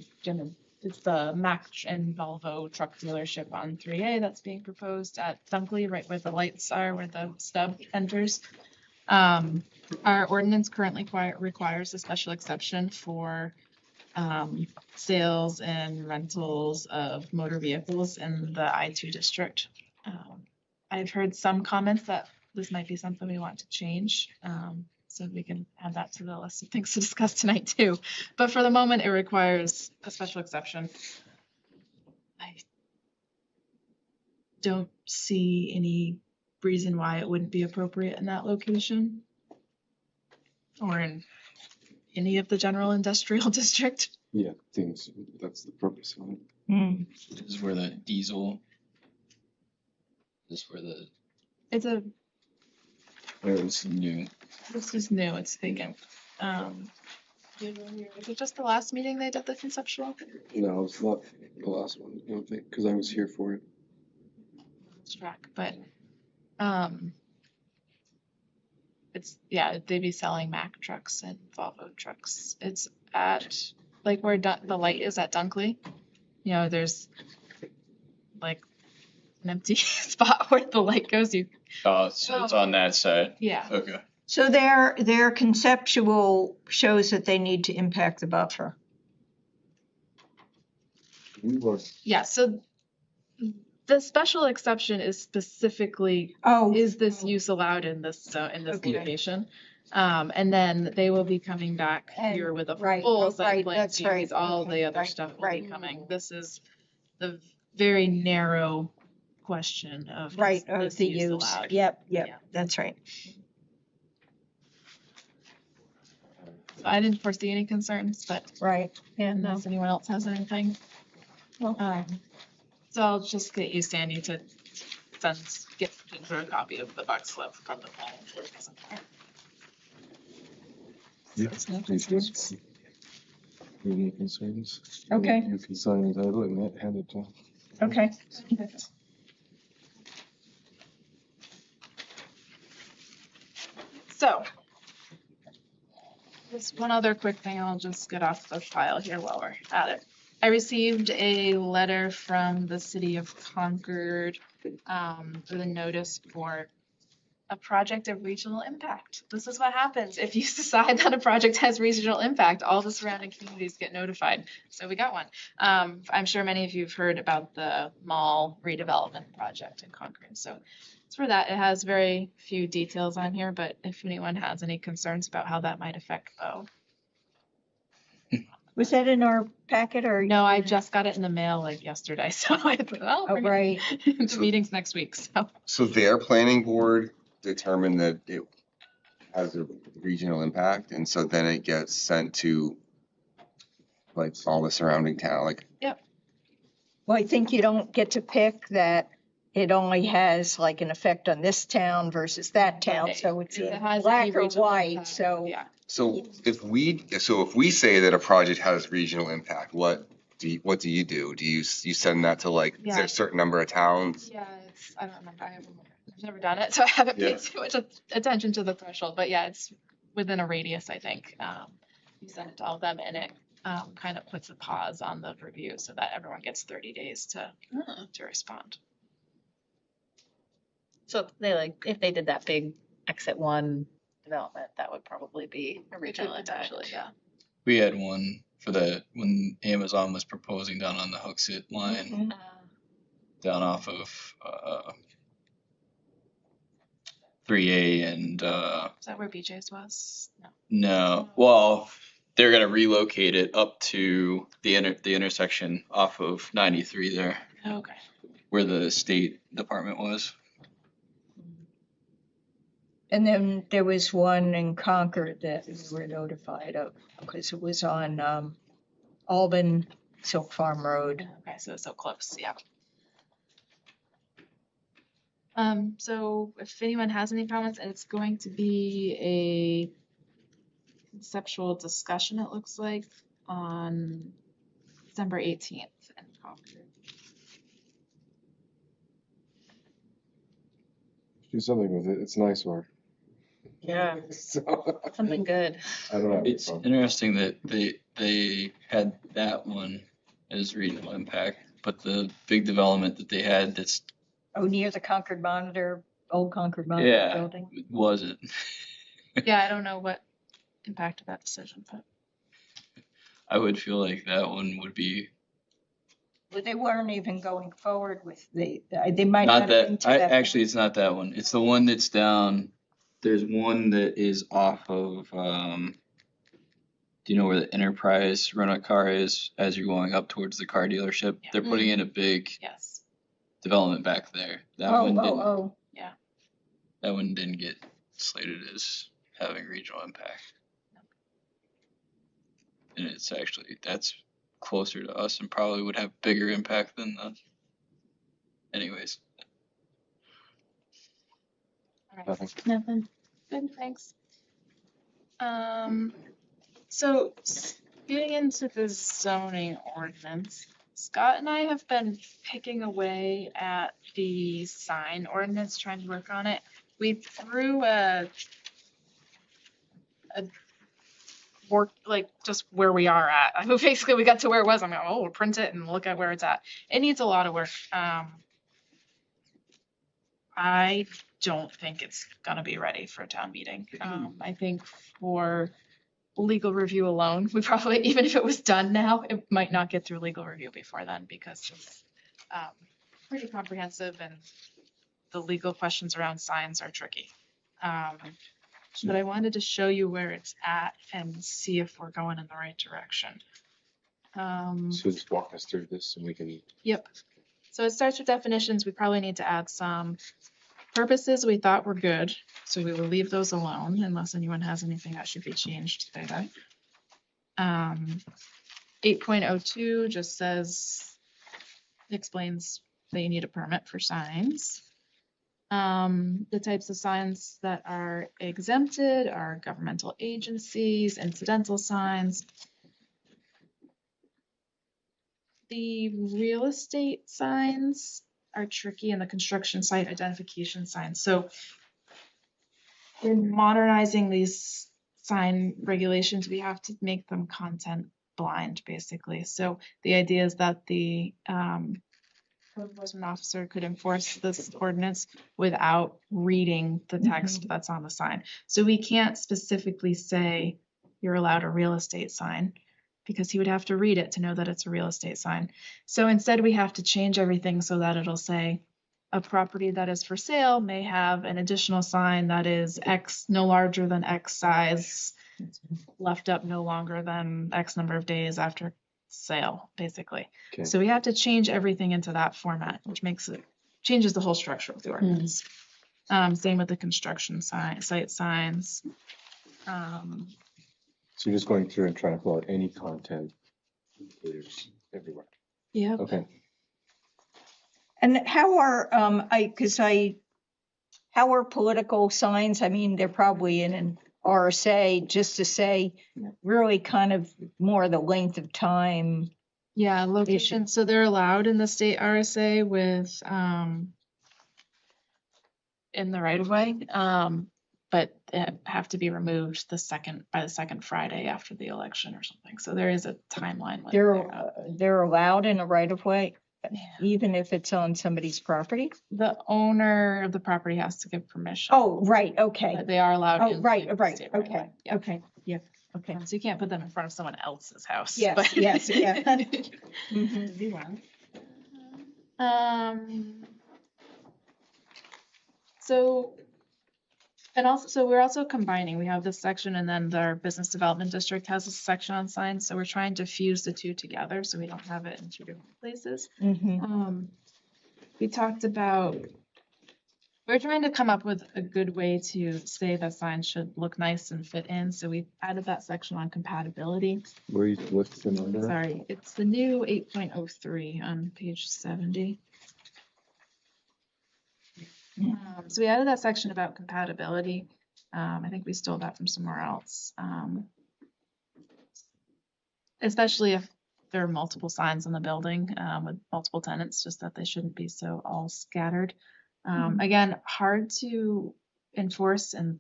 It's the Mack and Volvo truck dealership on 3A that's being proposed at Dunkley, right where the lights are, where the stub enters. Our ordinance currently requires a special exception for sales and rentals of motor vehicles in the I-2 district. I've heard some comments that this might be something we want to change. So we can add that to the list of things to discuss tonight too. But for the moment, it requires a special exception. I don't see any reason why it wouldn't be appropriate in that location or in any of the general industrial district. Yeah, things, that's the purpose of it. This is where the diesel. This is where the It's a, it's new. this is new, it's vacant. Is it just the last meeting they did the conceptual? No, it's not the last one, I don't think, because I was here for it. Track, but it's, yeah, they'd be selling Mack trucks and Volvo trucks. It's at like where the light is at Dunkley. You know, there's like an empty spot where the light goes. You, Oh, so it's on that side. yeah. Okay. So their conceptual shows that they need to impact the buffer. We were, Yeah, so the special exception is specifically, Oh, is this use allowed in this Okay. location? And then they will be coming back here with a right, full oh, site right, plan, that's right, all okay, the other right, stuff will be right. coming. This is the very narrow question of right, is of this the use use. allowed? Yep, Yeah. that's right. So I didn't foresee any concerns, but Right, yeah, no. unless anyone else has anything. So I'll just get you, Sandy, to get Ginger a copy of the box slip from the plan. any concerns? Okay. You can sign the title and hand it to him. Okay. So, just one other quick thing, I'll just get off the file here while we're at it. I received a letter from the city of Concord with a notice for a project of regional impact. This is what happens if you decide that a project has regional impact, all the surrounding communities get notified. So we got one. I'm sure many of you have heard about the mall redevelopment project in Concord. So it's for that. It has very few details on here, but if anyone has any concerns about how that might affect Bo. Was that in our packet or? No, I just got it in the mail like yesterday, so I thought, oh, Oh, right. the meeting's next week, so. So their planning board determined that it has a regional impact, and so then it gets sent to like all the surrounding town, like, Well, I think you don't get to pick that it only has like an effect on this town versus that town, so it's It in has black any or regional white, impact, so. Yeah. so if we say that a project has regional impact, what do you do? Do you send that to like, is there Yeah. a certain number of towns? Yeah, I don't remember. I've never done it, so I haven't Yeah. paid too much attention to the threshold. But yeah, it's within a radius, I think. You send it to all of them, and it kind of puts a pause on the review so that everyone gets 30 days to respond. So they if they did that big exit one development, that would probably be a regional impact. Potentially, yeah. We had one for when Amazon was proposing down on the Hooksett line, down off of 3A and Is that where BJ's was? No. no, well, they're gonna relocate it up to the intersection off of 93 there, Okay. where the state department was. And then there was one in Concord that we were notified of, because it was on Albin Silk Farm Road. Okay, so close, yeah. So if anyone has any comments, it's going to be a conceptual discussion, it looks like, on December 18th in Concord. Do something with it, it's nice work. Yeah, So, something good. I don't have a It's problem. interesting that they had that one as regional impact, but the big development that they had that's Oh, near the Concord Monitor, old Concord Monitor Yeah. building. wasn't. Yeah, I don't know what impacted that decision, but I would feel like that one would be, Well, they weren't even going forward with they might not not have been that, to I, that. actually, it's not that one. It's the one that's down, there's one that is off of, do you know where the Enterprise rental car is as you're going up towards the car dealership? Yeah. They're putting in a big yes. development back there. That Oh, one oh, didn't, oh. that one didn't get slated as having regional impact. And it's actually, that's closer to us and probably would have bigger impact than the, anyways. All right. Nothing. Nothing. Good, thanks. So getting into the zoning ordinance, Scott and I have been picking away at the sign ordinance, trying to work on it. We threw a work, like just where we are at. I mean, basically we got to where it was. I'm like, oh, we'll print it and look at where it's at. It needs a lot of work. I don't think it's gonna be ready for a town meeting. I think for legal review alone, we probably, even if it was done now, it might not get through legal review before then because it's pretty comprehensive and the legal questions around signs are tricky. But I wanted to show you where it's at and see if we're going in the right direction. So just walk us through this and we can. Yep. So it starts with definitions. We probably need to add some purposes we thought were good. So we will leave those alone unless anyone has anything that should be changed there. 8.02 just explains that you need a permit for signs. The types of signs that are exempted are governmental agencies, incidental signs. The real estate signs are tricky, and the construction site identification signs. So in modernizing these sign regulations, we have to make them content blind, basically. So the idea is that the code enforcement officer could enforce this ordinance without reading the text that's on the sign. So we can't specifically say you're allowed a real estate sign because he would have to read it to know that it's a real estate sign. So instead we have to change everything so that it'll say a property that is for sale may have an additional sign that is X, no larger than X size, left up no longer than X number of days after sale, basically. Okay. So we have to change everything into that format, which changes the whole structure of the ordinance. Same with the construction site signs. So you're just going through and trying to pull out any content indicators everywhere. Yeah. Okay. And how are, how are political signs? I mean, they're probably in an RSA, just to say really kind of more the length of time. Yeah, location. So they're allowed in the state RSA with in the right of way, but they have to be removed by the second Friday after the election or something. So there is a timeline. They're allowed in a right of way, even if it's on somebody's property. The owner of the property has to give permission. Oh, right. Okay. But they are allowed. Oh, in right. the Right. state right of Okay. way. Yeah. Okay. Yeah. Okay. So you can't put them in front of someone else's house. Yes, but- yes, yeah. Mhm. So, and also, so we're also combining, we have this section and then our business development district has a section on signs. So we're trying to fuse the two together so we don't have it in two different places. We talked about, we're trying to come up with a good way to say that signs should look nice and fit in. So we added that section on compatibility. What's the number? Sorry, it's the new 8.03 on page 70. So we added that section about compatibility. I think we stole that from somewhere else. Especially if there are multiple signs in the building with multiple tenants, just that they shouldn't be so all scattered. Again, hard to enforce, and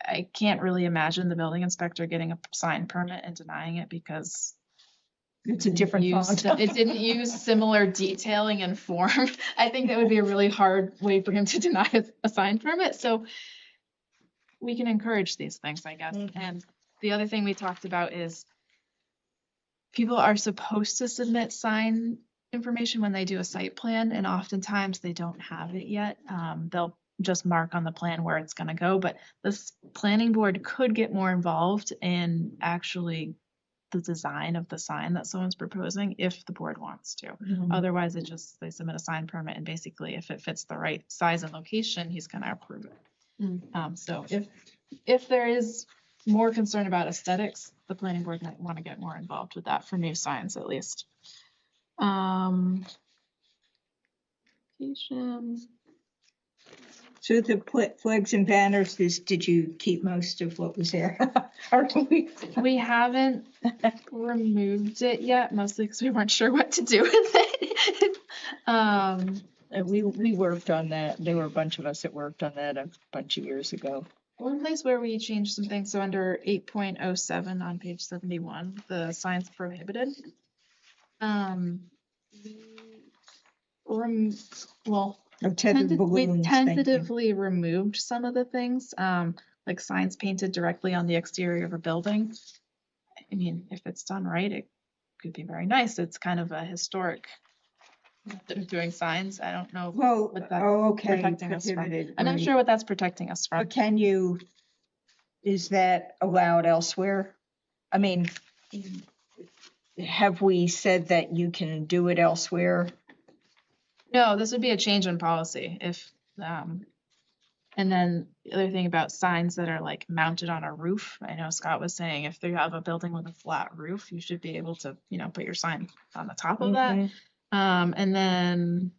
I can't really imagine the building inspector getting a sign permit and denying it because It's a different font. it didn't use similar detailing and form. I think that would be a really hard way for him to deny a sign permit. So we can encourage these things, I guess. And the other thing we talked about is people are supposed to submit sign information when they do a site plan, and oftentimes they don't have it yet. They'll just mark on the plan where it's gonna go, but this planning board could get more involved in actually the design of the sign that someone's proposing if the board wants to. Otherwise, they submit a sign permit, and basically if it fits the right size and location, he's gonna approve it. So if there is more concern about aesthetics, the planning board might want to get more involved with that for new signs at least. So the flags and banners, did you keep most of what was there? Or We haven't removed it yet, mostly because we weren't sure what to do with it. We worked on that. There were a bunch of us that worked on that a bunch of years ago. One place where we changed some things, so under 8.07 on page 71, the signs prohibited. Tethered We balloons. thank you. tentatively removed some of the things, like signs painted directly on the exterior of a building. I mean, if it's done right, it could be very nice. It's kind of a historic method of doing signs. I don't know Well, what that's okay. protecting us from. prohibited, I'm not right. sure what that's protecting us from. But is that allowed elsewhere? I mean, have we said that you can do it elsewhere? No, this would be a change in policy if, and then the other thing about signs that are like mounted on a roof, I know Scott was saying if you have a building with a flat roof, you should be able to, put your sign on the top of that. And then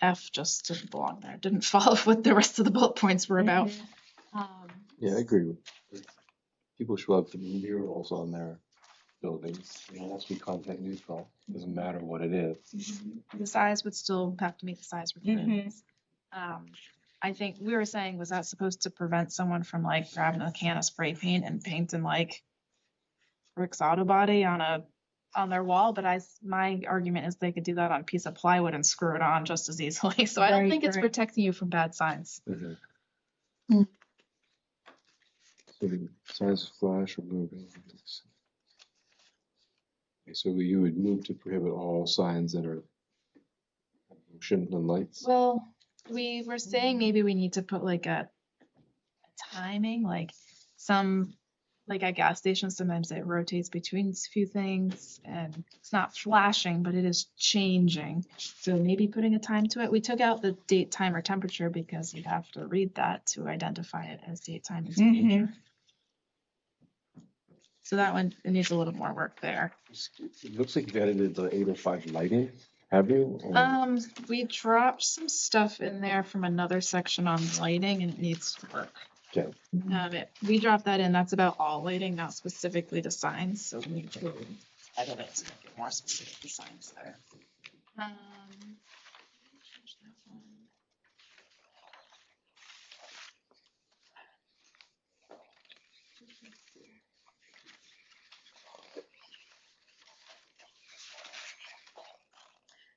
F just didn't belong there, didn't follow what the rest of the bullet points were about. Yeah, I agree with people should have the murals on their buildings. It has to be content neutral. Doesn't matter what it is. The size would still have to meet the size requirements. I think we were saying, was that supposed to prevent someone from like grabbing a can of spray paint and painting like Rick's Auto Body on their wall? But my argument is they could do that on a piece of plywood and screw it on just as easily. So I don't think it's protecting you from bad signs. So the size of flash or moving. Okay, so you would move to prohibit all signs that are motion and lights. Well, we were saying maybe we need to put like a timing, like at gas stations, sometimes it rotates between a few things and it's not flashing, but it is changing. So maybe putting a time to it. We took out the date, time, or temperature because you'd have to read that to identify it as date, time, and temperature. So that one, it needs a little more work there. It looks like you edited the 805 lighting. Have you? Or- We dropped some stuff in there from another section on lighting and it needs work. Okay. We dropped that in. That's about all lighting, not specifically to signs. So we need to edit it to make it more specific to signs there. Change that one.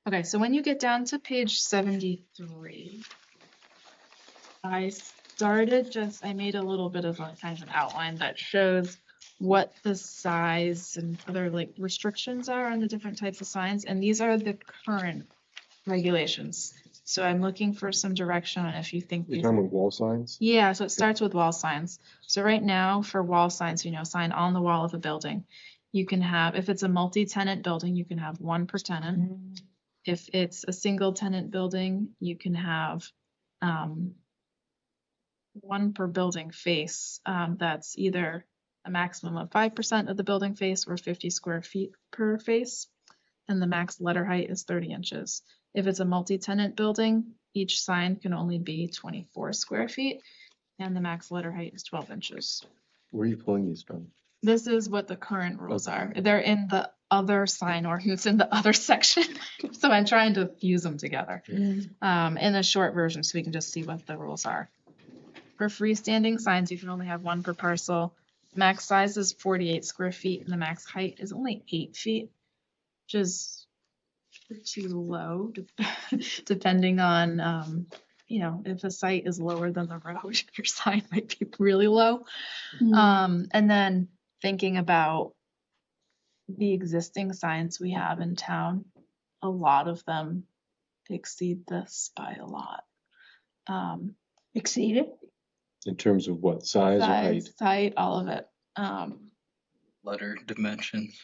Okay, so when you get down to page 73, I made a little bit of a kind of an outline that shows what the size and other like restrictions are on the different types of signs. And these are the current regulations. So I'm looking for some direction on if you think You're these. talking about wall signs? Yeah, so it starts with wall signs. So right now for wall signs, sign on the wall of a building. You can have, if it's a multi-tenant building, you can have one per tenant. If it's a single tenant building, you can have one per building face. That's either a maximum of 5% of the building face or 50 square feet per face. And the max letter height is 30 inches. If it's a multi-tenant building, each sign can only be 24 square feet and the max letter height is 12 inches. Where are you pulling these from? This is what the current rules are. They're in the other sign ordinance in the other section. So I'm trying to fuse them together in a short version so we can just see what the rules are. For freestanding signs, you can only have one per parcel. Max size is 48 square feet and the max height is only 8 feet, which is pretty low depending on if a site is lower than the road, your sign might be really low. Mm-hmm. And then thinking about the existing signs we have in town, a lot of them exceed this by a lot. Exceeded? In terms of what, size or height? Height, all of it. Letter dimensions.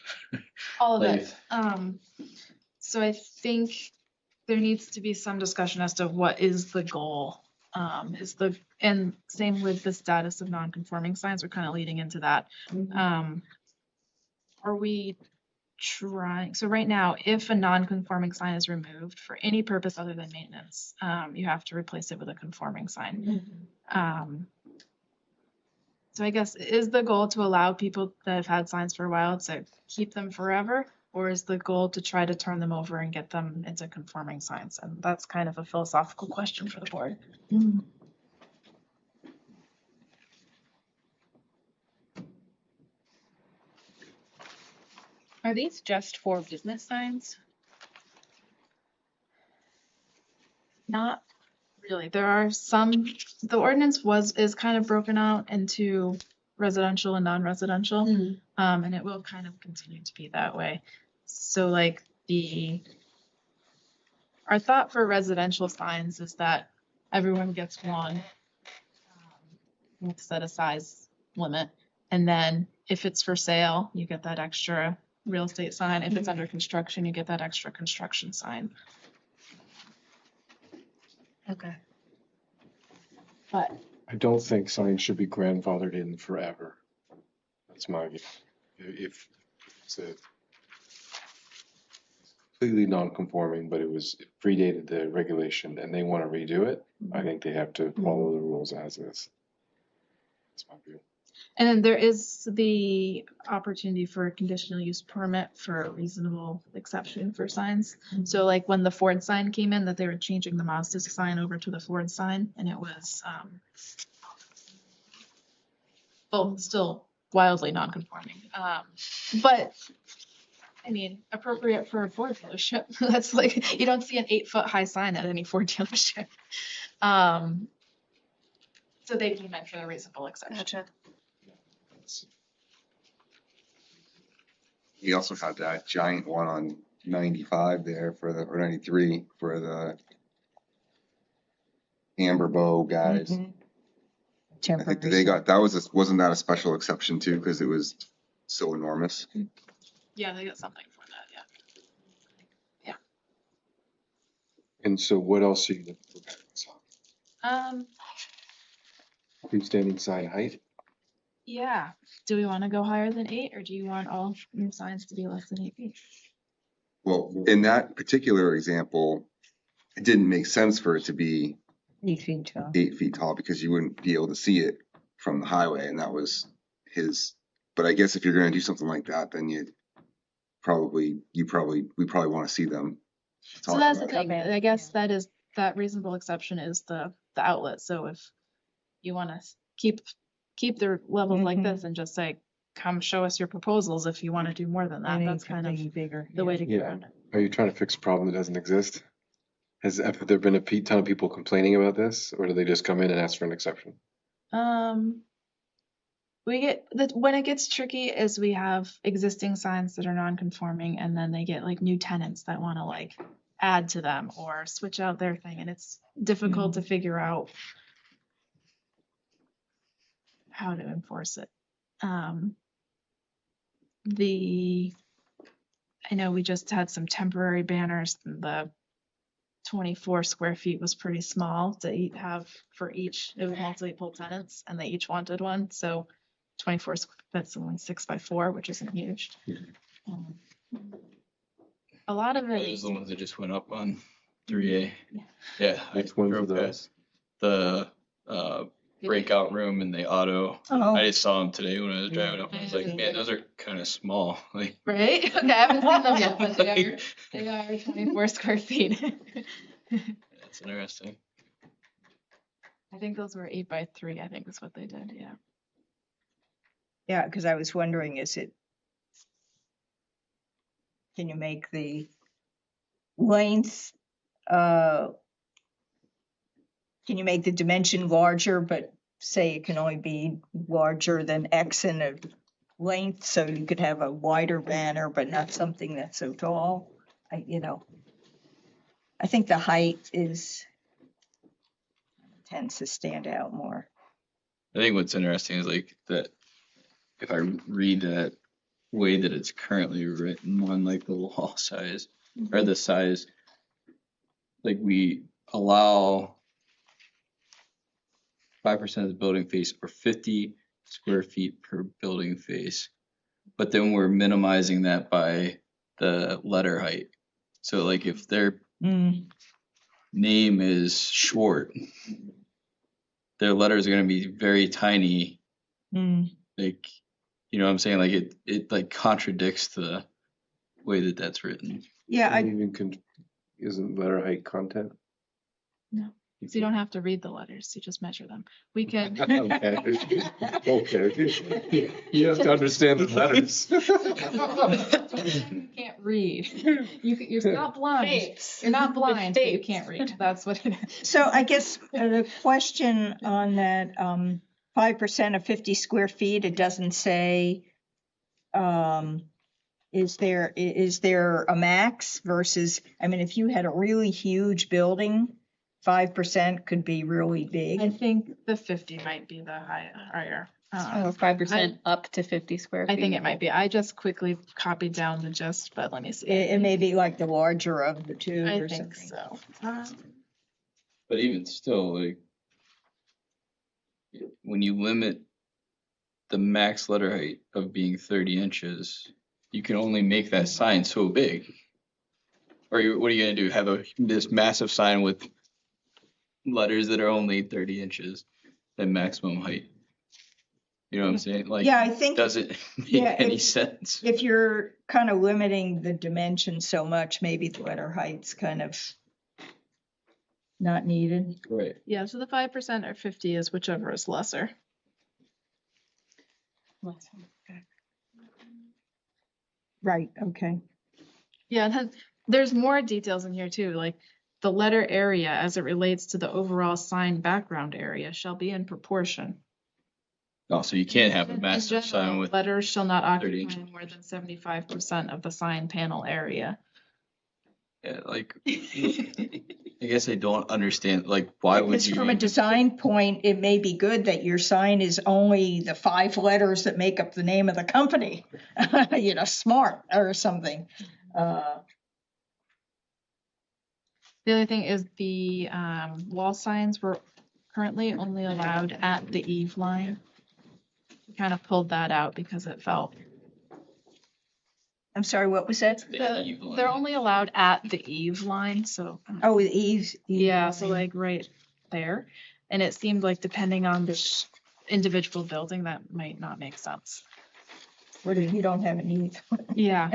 All of it. Height. So I think there needs to be some discussion as to what is the goal. And same with the status of non-conforming signs, we're kind of leading into that. Are we trying, so right now, if a non-conforming sign is removed for any purpose other than maintenance, you have to replace it with a conforming sign. So I guess, is the goal to allow people that have had signs for a while to keep them forever? Or is the goal to try to turn them over and get them into conforming signs? And that's kind of a philosophical question for the board. Are these just for business signs? Not really. There are some, the ordinance is kind of broken out into residential and non-residential. And it will kind of continue to be that way. So like our thought for residential signs is that everyone gets one. You have to set a size limit. And then if it's for sale, you get that extra real estate sign. If it's under construction, you get that extra construction sign. Okay. But I don't think signs should be grandfathered in forever. That's my view. If it's a completely non-conforming, but it predated the regulation and they want to redo it, I think they have to follow the rules as is. That's my view. And then there is the opportunity for a conditional use permit for a reasonable exception for signs. So like when the Ford sign came in, that they were changing the Mazda sign over to the Ford sign, and it was still wildly non-conforming. But I mean, appropriate for a Ford dealership. That's like, you don't see an 8-foot high sign at any Ford dealership. So they do mention a reasonable exception. Gotcha. We also had that giant one on 95 there or 93 for the Amber Bow guys. I think wasn't that a special exception too, because it was so enormous. Yeah, they got something for that, yeah. And so what else are you looking for guidance on? Freestanding sign height? Yeah. Do we want to go higher than 8, or do you want all new signs to be less than 8 feet? Well, in that particular example, it didn't make sense for it to be 8 feet tall. 8 feet tall because you wouldn't be able to see it from the highway, and that was his. But I guess if you're going to do something like that, then we probably want to see them. So that's the thing. I guess that reasonable exception is the outlet. So if you want to keep their levels like this and just say, come show us your proposals if you want to do more than that. That's kind of the way to get around it. Are you trying to fix a problem that doesn't exist? Have there been a ton of people complaining about this, or do they just come in and ask for an exception? When it gets tricky is we have existing signs that are non-conforming, and then they get like new tenants that want to like add to them or switch out their thing, and it's difficult to figure out how to enforce it. I know we just had some temporary banners, and the 24 square feet was pretty small to have for each. It was multiple tenants, and they each wanted one. So 24 that's only 6 by 4, which isn't huge. A lot of it. Those are the ones that just went up on 3A. Yeah, Which ones are those? The breakout room and the auto. Oh. I just saw them today when I was driving up. I was like, man, those are kind of small. Like, right? Okay, I haven't seen them yet, but they are 24 square feet. that's interesting. I think those were 8 by 3. I think is what they did. Yeah. Yeah, because I was wondering, can you make the length can you make the dimension larger, but say it can only be larger than X in a length, so you could have a wider banner, but not something that's so tall? I think the height tends to stand out more. I think what's interesting is like that, if I read that way that it's currently written on like the wall size or the size, like we allow 5% of the building face or 50 square feet per building face, but then we're minimizing that by the letter height. So like if their name is short, their letters are going to be very tiny. Like, you know what I'm saying? Like it like contradicts the way that that's written. Yeah, Isn't letter height content? No. So you don't have to read the letters, you just measure them. We can. Okay. You have to understand the letters. You can't read. You're not blind. You're not blind, but you can't read. That's what it is. so I guess the question on that 5% of 50 square feet, it doesn't say, is there a max versus, I mean, if you had a really huge building, 5% could be really I big. think the 50 might be the higher. Oh, 5% up to 50 square feet. I think it might be. I just quickly copied down the gist, but let me see. It may be like the larger of the two I or think something. so. But even still, like when you limit the max letter height of being 30 inches, you can only make that sign so big. Or what are you gonna do? Have this massive sign with letters that are only 30 inches at maximum height? You know what I'm saying? Like, Yeah, I think doesn't make yeah, any if- sense. if you're kind of limiting the dimensions so much, maybe the letter height's kind of not needed. Right. Yeah, so the 5% or 50 is whichever is lesser. Right, okay. Yeah, and then there's more details in here too, like the letter area as it relates to the overall sign background area shall be in proportion. Oh, so you can't have a In massive sign general, with, letters shall not 30 occupy inches. more than 75% of the sign panel area. yeah, like, I guess I don't understand, like, why would Because you? from a even- design point, it may be good that your sign is only the 5 letters that make up the name of the company. Smart or something. The other thing is the wall signs were currently only allowed at the eave line. We kind of pulled that out because it felt. I'm sorry, what was that? They're only allowed at the eave line, so. Oh, with eaves. Yeah, so like right there. And it seemed like depending on the individual building, that might not make sense. What if you don't have an eave? Yeah.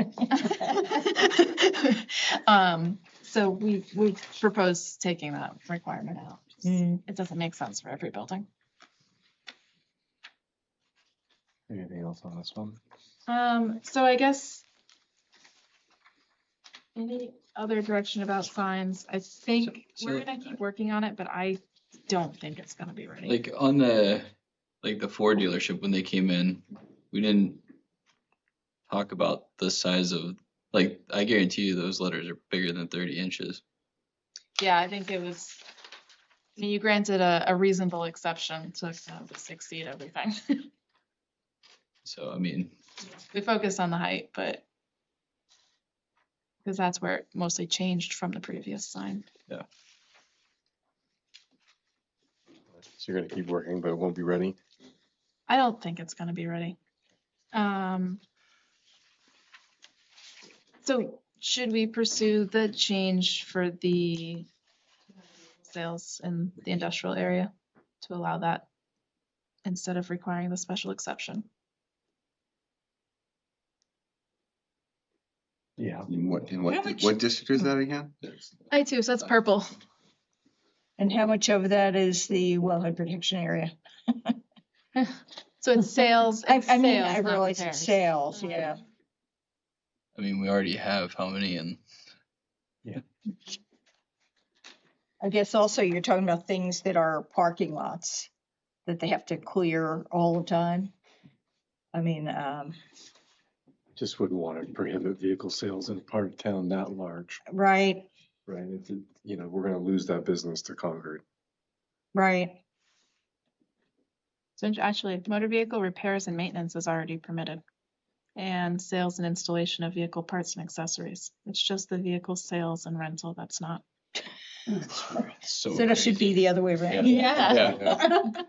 So we proposed taking that requirement out. It doesn't make sense for every building. Anything else on this one? So I guess any other direction about signs, I think So- we're gonna keep working on it, but I don't think it's gonna be ready. Like on the Ford dealership, when they came in, we didn't talk about the size of, like, I guarantee you those letters are bigger than 30 inches. Yeah, I think it was, I mean, you granted a reasonable exception to exceed everything. So, I mean, We focused on the height, but because that's where it mostly changed from the previous sign. So you're gonna keep working, but it won't be ready? I don't think it's gonna be ready. So should we pursue the change for the sales in the industrial area to allow that instead of requiring the special exception? Yeah. In what How much- what district is that again? I2, so that's purple. And how much of that is the wellhead protection area? So it's sales. I it's mean, sales, I not realize repairs. it's sales, yeah. I mean, we already have how many in? I guess also you're talking about things that are parking lots that they have to clear all the time. I mean, Just wouldn't want to prohibit vehicle sales in a part of town that large, right, right? If, you know, we're gonna lose that business to Concord. right. So actually, motor vehicle repairs and maintenance is already permitted. And sales and installation of vehicle parts and accessories. It's just the vehicle sales and rental that's not. So So that should be the other way around. Yeah.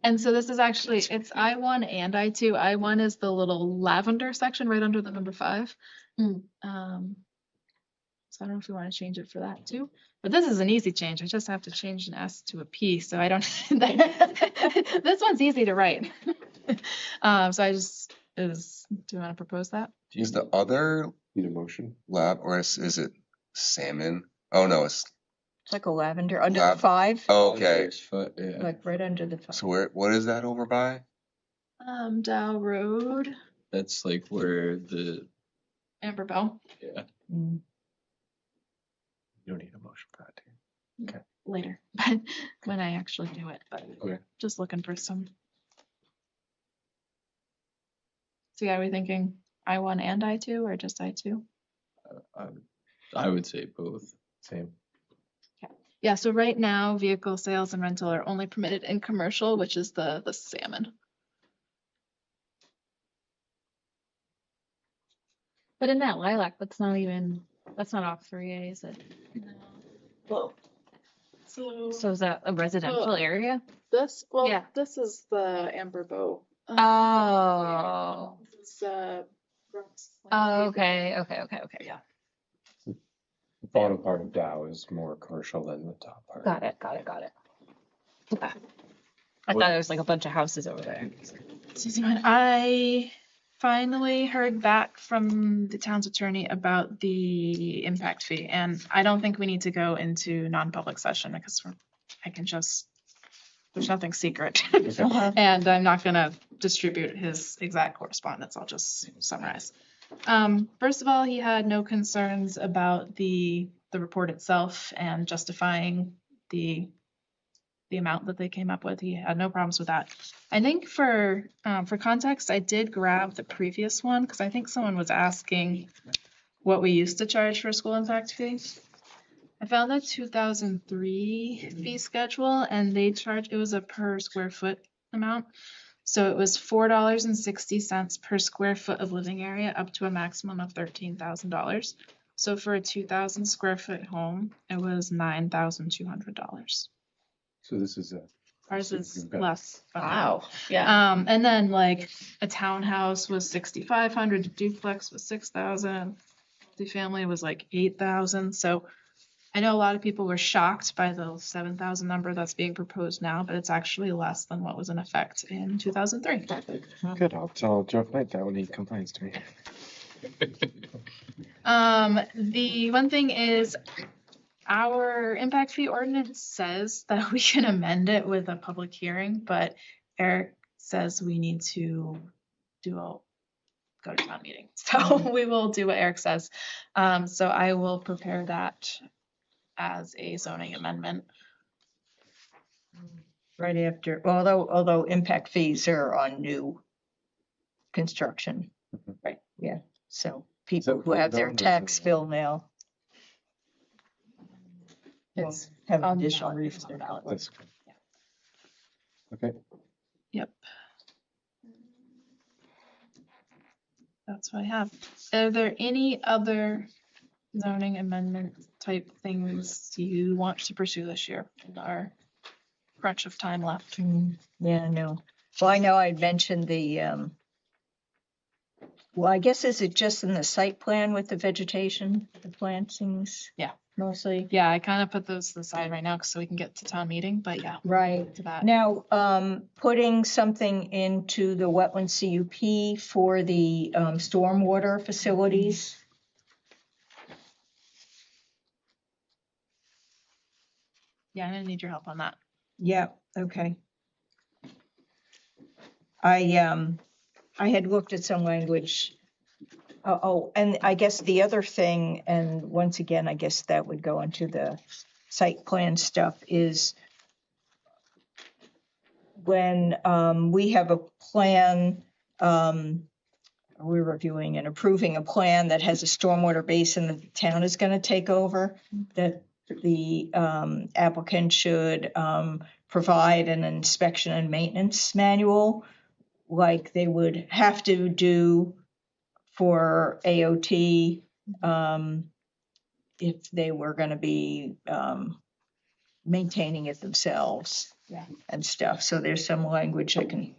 And so this is actually, it's I1 and I2. I1 is the little lavender section right under the number 5. So I don't know if we want to change it for that too. But this is an easy change. I just have to change an S to a P. So I don't, this one's easy to write. So I just, do you want to propose that? Is the other Need a motion? lab, or is it salmon? Oh, no, it's, It's like a lavender under Lav- the 5, oh, okay. Yeah. like right under the 5. So what is that over by? Dow Road, That's like where the, Amber Bell, yeah. Mm. You don't need a motion for that, do you? later, but when I actually do it, but Okay. just looking for some. So yeah, are we thinking I1 and I2 or just I2? I would say both. Same. Yeah, so right now, vehicle sales and rental are only permitted in commercial, which is the salmon. But in that lilac, that's not off 3A, is it? Well, so So is that a residential area? this, Yeah. this is the Amber Bow. Oh. This is, Oh, okay, yeah. The bottom part of Dow is more commercial than the top part. Got it. Okay. I thought it was like a bunch of houses over there. I finally heard back from the town's attorney about the impact fee, and I don't think we need to go into non-public session because there's nothing secret. And I'm not gonna distribute his exact correspondence, I'll just summarize. First of all, he had no concerns about the report itself and justifying the amount that they came up with. He had no problems with that. I think for context, I did grab the previous one because I think someone was asking what we used to charge for a school impact fee. I found the 2003 fee schedule and it was a per square foot amount. So it was $4.60 per square foot of living area up to a maximum of $13,000. So for a 2,000 square foot home, it was $9,200. So this is Ours is You've got- less. Wow. Yeah. And then like a townhouse was 6,500, a duplex was 6,000, multifamily was like 8,000. So I know a lot of people were shocked by the 7,000 number that's being proposed now, but it's actually less than what was in effect in 2003. good. I'll tell Jeff Knight that when he complains to me. The one thing is our impact fee ordinance says that we can amend it with a public hearing, but Eric says we need to go to town meeting. So we will do what Eric says. So I will prepare that as a zoning amendment. Right after, although impact fees are on new construction. Right. Yeah, so people that who have their voted on tax or- bill now will It's have on the additional ballot, it's on the refund. ballot. That's okay. Yep. That's what I have. Are there any other zoning amendment type things you want to pursue this year in our crunch of time left? Yeah, no. Well, I know I mentioned well, I guess is it just in the site plan with the vegetation, the plantings? Yeah. Mostly? Yeah, I kind of put those to the side right now so we can get to town meeting, but yeah. Right. To that. Now, putting something into the wetland CUP for the stormwater facilities. Yeah, I'm gonna need your help on that. Yeah, okay. I had looked at some language. And I guess the other thing, and once again, I guess that would go into the site plan stuff is when we have a plan, we're reviewing and approving a plan that has a stormwater basin that the town is going to take over, that the applicant should provide an inspection and maintenance manual like they would have to do for AOT if they were going to be maintaining it themselves and stuff. So there's some language that can.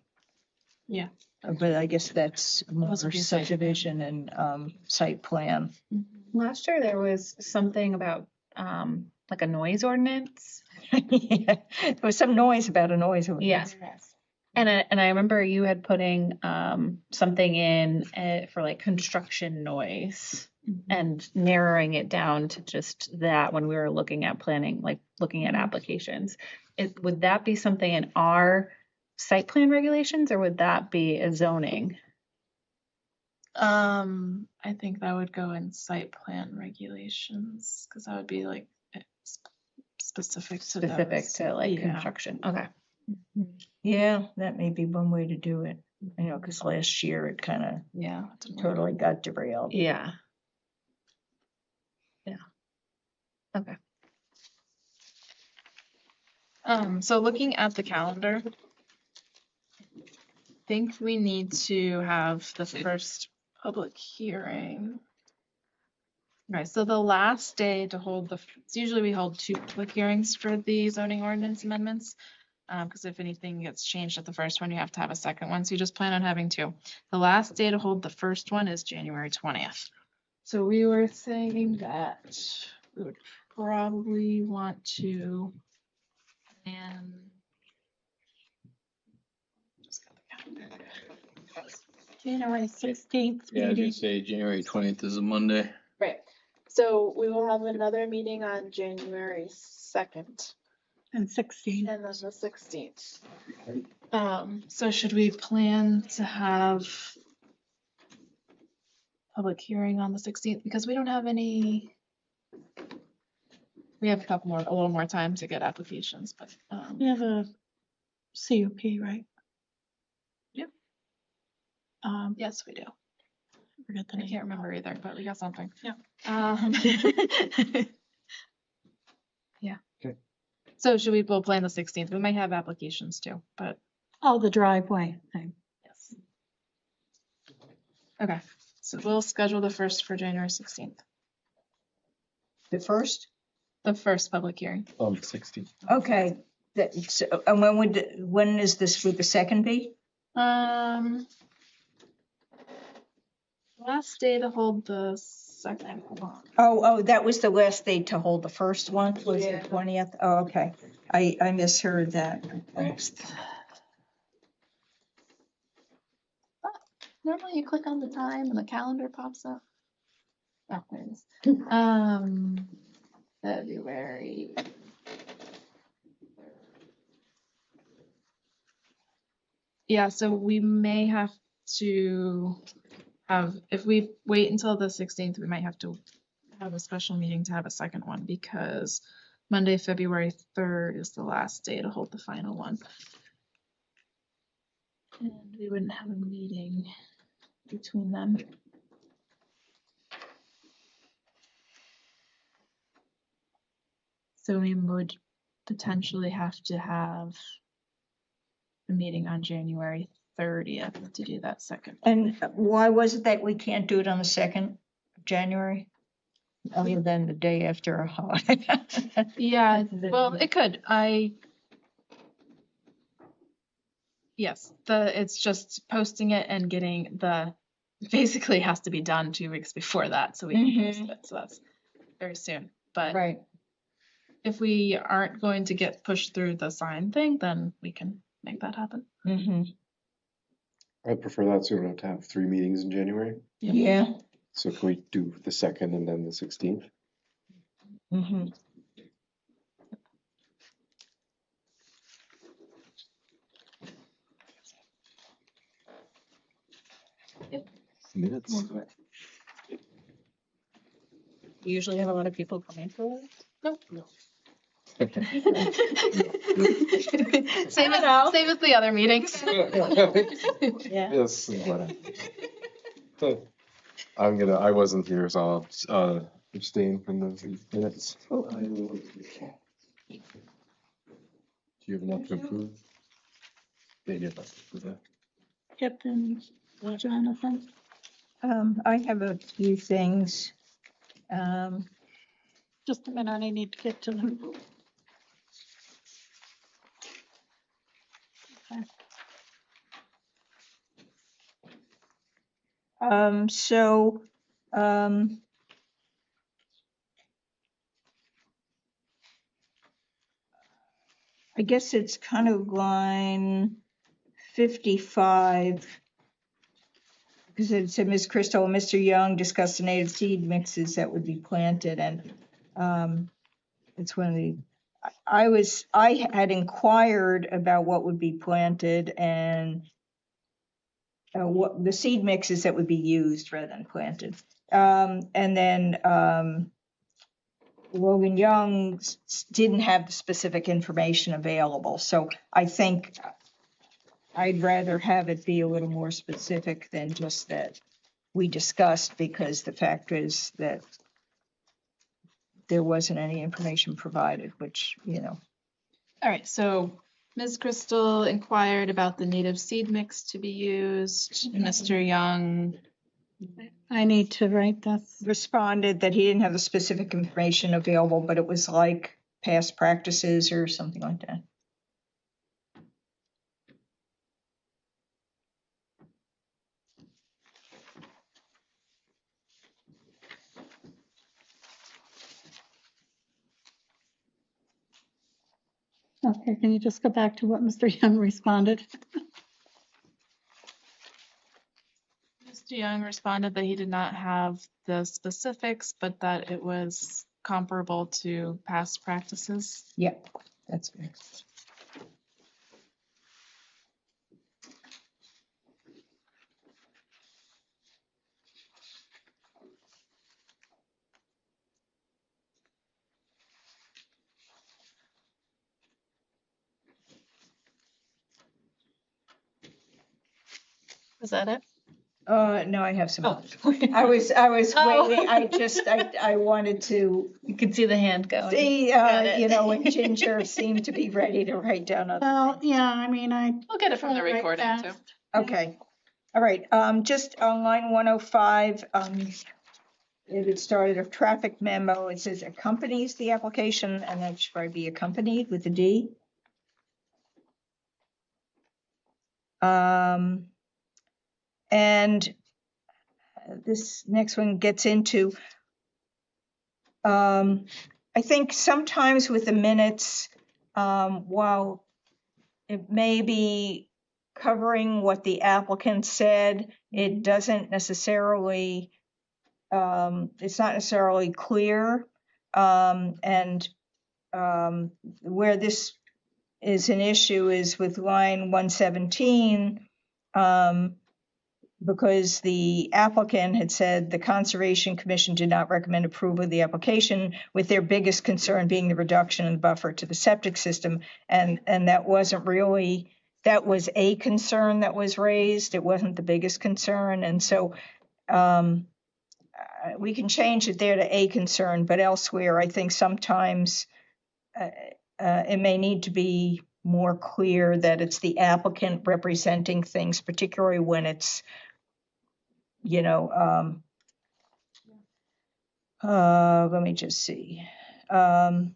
Yeah. But I guess that's more Those would be site plan. subdivision and site plan. Last year there was something about like a noise ordinance. Yeah, there was some noise about a noise. Yes. And I remember you had putting something in for like construction noise and narrowing it down to just that when we were looking at planning, like looking at applications. Would that be something in our site plan regulations or would that be a zoning? I think that would go in site plan regulations, because that would be like specific to Specific those. to like Yeah. construction. Okay. Yeah, that may be one way to do it. You know, because last year it kind of Yeah. it didn't work. totally got derailed. Yeah. Yeah. Okay. So looking at the calendar, I think we need to have the first public hearing. Okay, so the last day to hold it's usually we hold 2 public hearings for the zoning ordinance amendments. Because if anything gets changed at the first one, you have to have a second one. So you just plan on having 2. The last day to hold the first one is January 20th. So we were saying that we would probably want to plan. Just got the calendar. January 16th. Yeah, I was gonna say January 20th is a Monday. Right. So we will have another meeting on January 2nd. And 16th. And then the 16th. So should we plan to have public hearing on the 16th? Because we don't have any, we have a little more time to get applications, but, We have a CUP, right? Yep. Yes, we do. Forget the I name. can't remember either, but we got something. Yeah. Yeah. Okay. So we'll plan the 16th. We might have applications too, but Oh, the driveway thing. yes. Okay, so we'll schedule the first for January 16th, The first? the first public hearing. 60. Okay. And when is this, would the second be? Last day to hold the second one. Oh, that was the last day to hold the first one, was the Yeah. 20th? Oh, okay. I misheard that. Normally you click on the time and the calendar pops up. Oh, there it is. February. Yeah, so we may have to if we wait until the 16th, we might have to have a special meeting to have a second one because Monday, February 3rd is the last day to hold the final one. And we wouldn't have a meeting between them. So we would potentially have to have a meeting on January 30th to do that second. And why was it that we can't do it on the 2nd of January? Other than the day after a holiday? Yeah, well, it could. Yes, it's just posting it and getting basically has to be done 2 weeks before that, so we can post it. So that's very soon. But Right. if we aren't going to get pushed through the sign thing, then we can make that happen. Mm-hmm. I prefer that so we don't have to have 3 meetings in January. Yep. Yeah. So can we do the 2nd and then the 16th? Mm-hmm. Minutes. You usually have a lot of people coming for it? Nope. Same as the other meetings. Yeah. Yes. I wasn't here, so I'll abstain from the minutes. Do you have enough to approve? They did. Captain Jonathan. I have a few things. Just a minute, I need to get to them. So, I guess it's kind of line 55. Because it said Ms. Crystal and Mr. Young discussed the native seed mixes that would be planted, and it's one of the, I had inquired about what would be planted and what the seed mixes that would be used rather than planted. And then Logan Young didn't have the specific information available. So I think I'd rather have it be a little more specific than just that we discussed, because the fact is that there wasn't any information provided, which, you know. All right, so Ms. Crystal inquired about the native seed mix to be used. Mr. Young, I need to write this. Responded that he didn't have the specific information available, but it was like past practices or something like that. Okay, can you just go back to what Mr. Young responded? Mr. Young responded that he did not have the specifics, but that it was comparable to past practices. Yeah, that's good. Is that it? No, I have some. Oh. I was Oh. waiting. I wanted to You could see the hand going. see, Got it. you know, when Ginger seemed to be ready to write down other Well, things. yeah, I mean, We'll get it from the Right, recording too. fast. Okay. All right. Just on line 105, it started a traffic memo. It says accompanies the application, and that should probably be accompanied with a D. And this next one gets into, I think sometimes with the minutes, while it may be covering what the applicant said, it doesn't necessarily, it's not necessarily clear. And where this is an issue is with line 117, because the applicant had said the Conservation Commission did not recommend approval of the application, with their biggest concern being the reduction in the buffer to the septic system. And that wasn't really, that was a concern that was raised. It wasn't the biggest concern. And so we can change it there to a concern, but elsewhere, I think sometimes it may need to be more clear that it's the applicant representing things, particularly when it's, you know, let me just see. All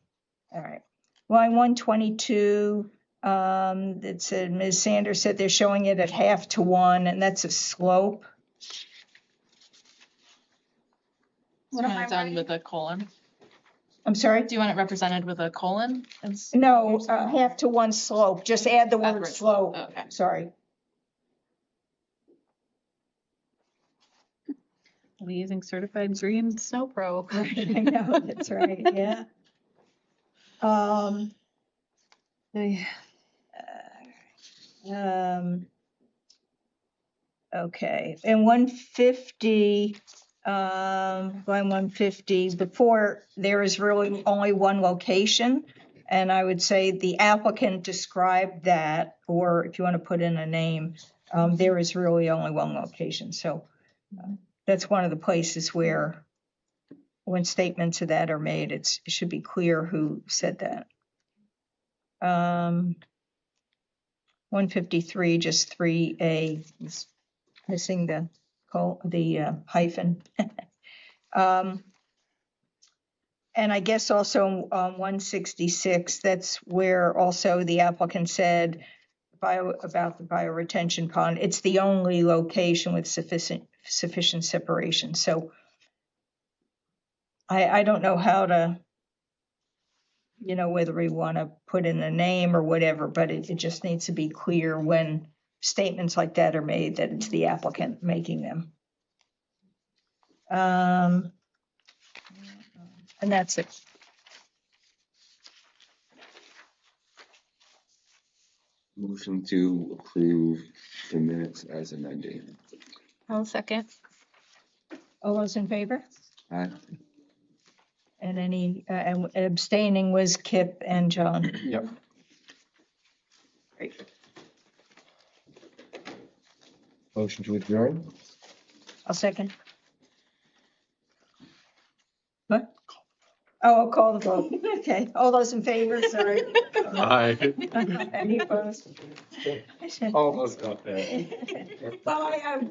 right. Line 122, it said, Ms. Sanders said they're showing it at 0.5 to 1, and that's a slope. What am I done with a colon? I'm sorry? Do you want it represented with a colon? No, 0.5 to 1 slope. Just add the word Separate. slope. Okay. Sorry. Are we using certified green snow pro? I know, that's right, yeah. Okay, and 150, line 150, before there is really only one location, And I would say the applicant described that, or if you want to put in a name, there is really only one location. So that's one of the places where when statements of that are made, it should be clear who said that. 153, just 3A, is missing the hyphen. And I guess also 166, that's where also the applicant said about the bioretention pond. It's the only location with sufficient separation. So I don't know how to, whether we want to put in a name or whatever, but it just needs to be clear when statements like that are made that it's the applicant making them. And that's it. Motion to approve the minutes as amended. I'll second. All those in favor? Aye. And any, and abstaining was Kip and John. Yep. Great. Motion to adjourn? I'll second. What? Oh, I'll call the vote. Okay, all those in favor, sorry. Aye. Any opposed? Almost got there. Well, I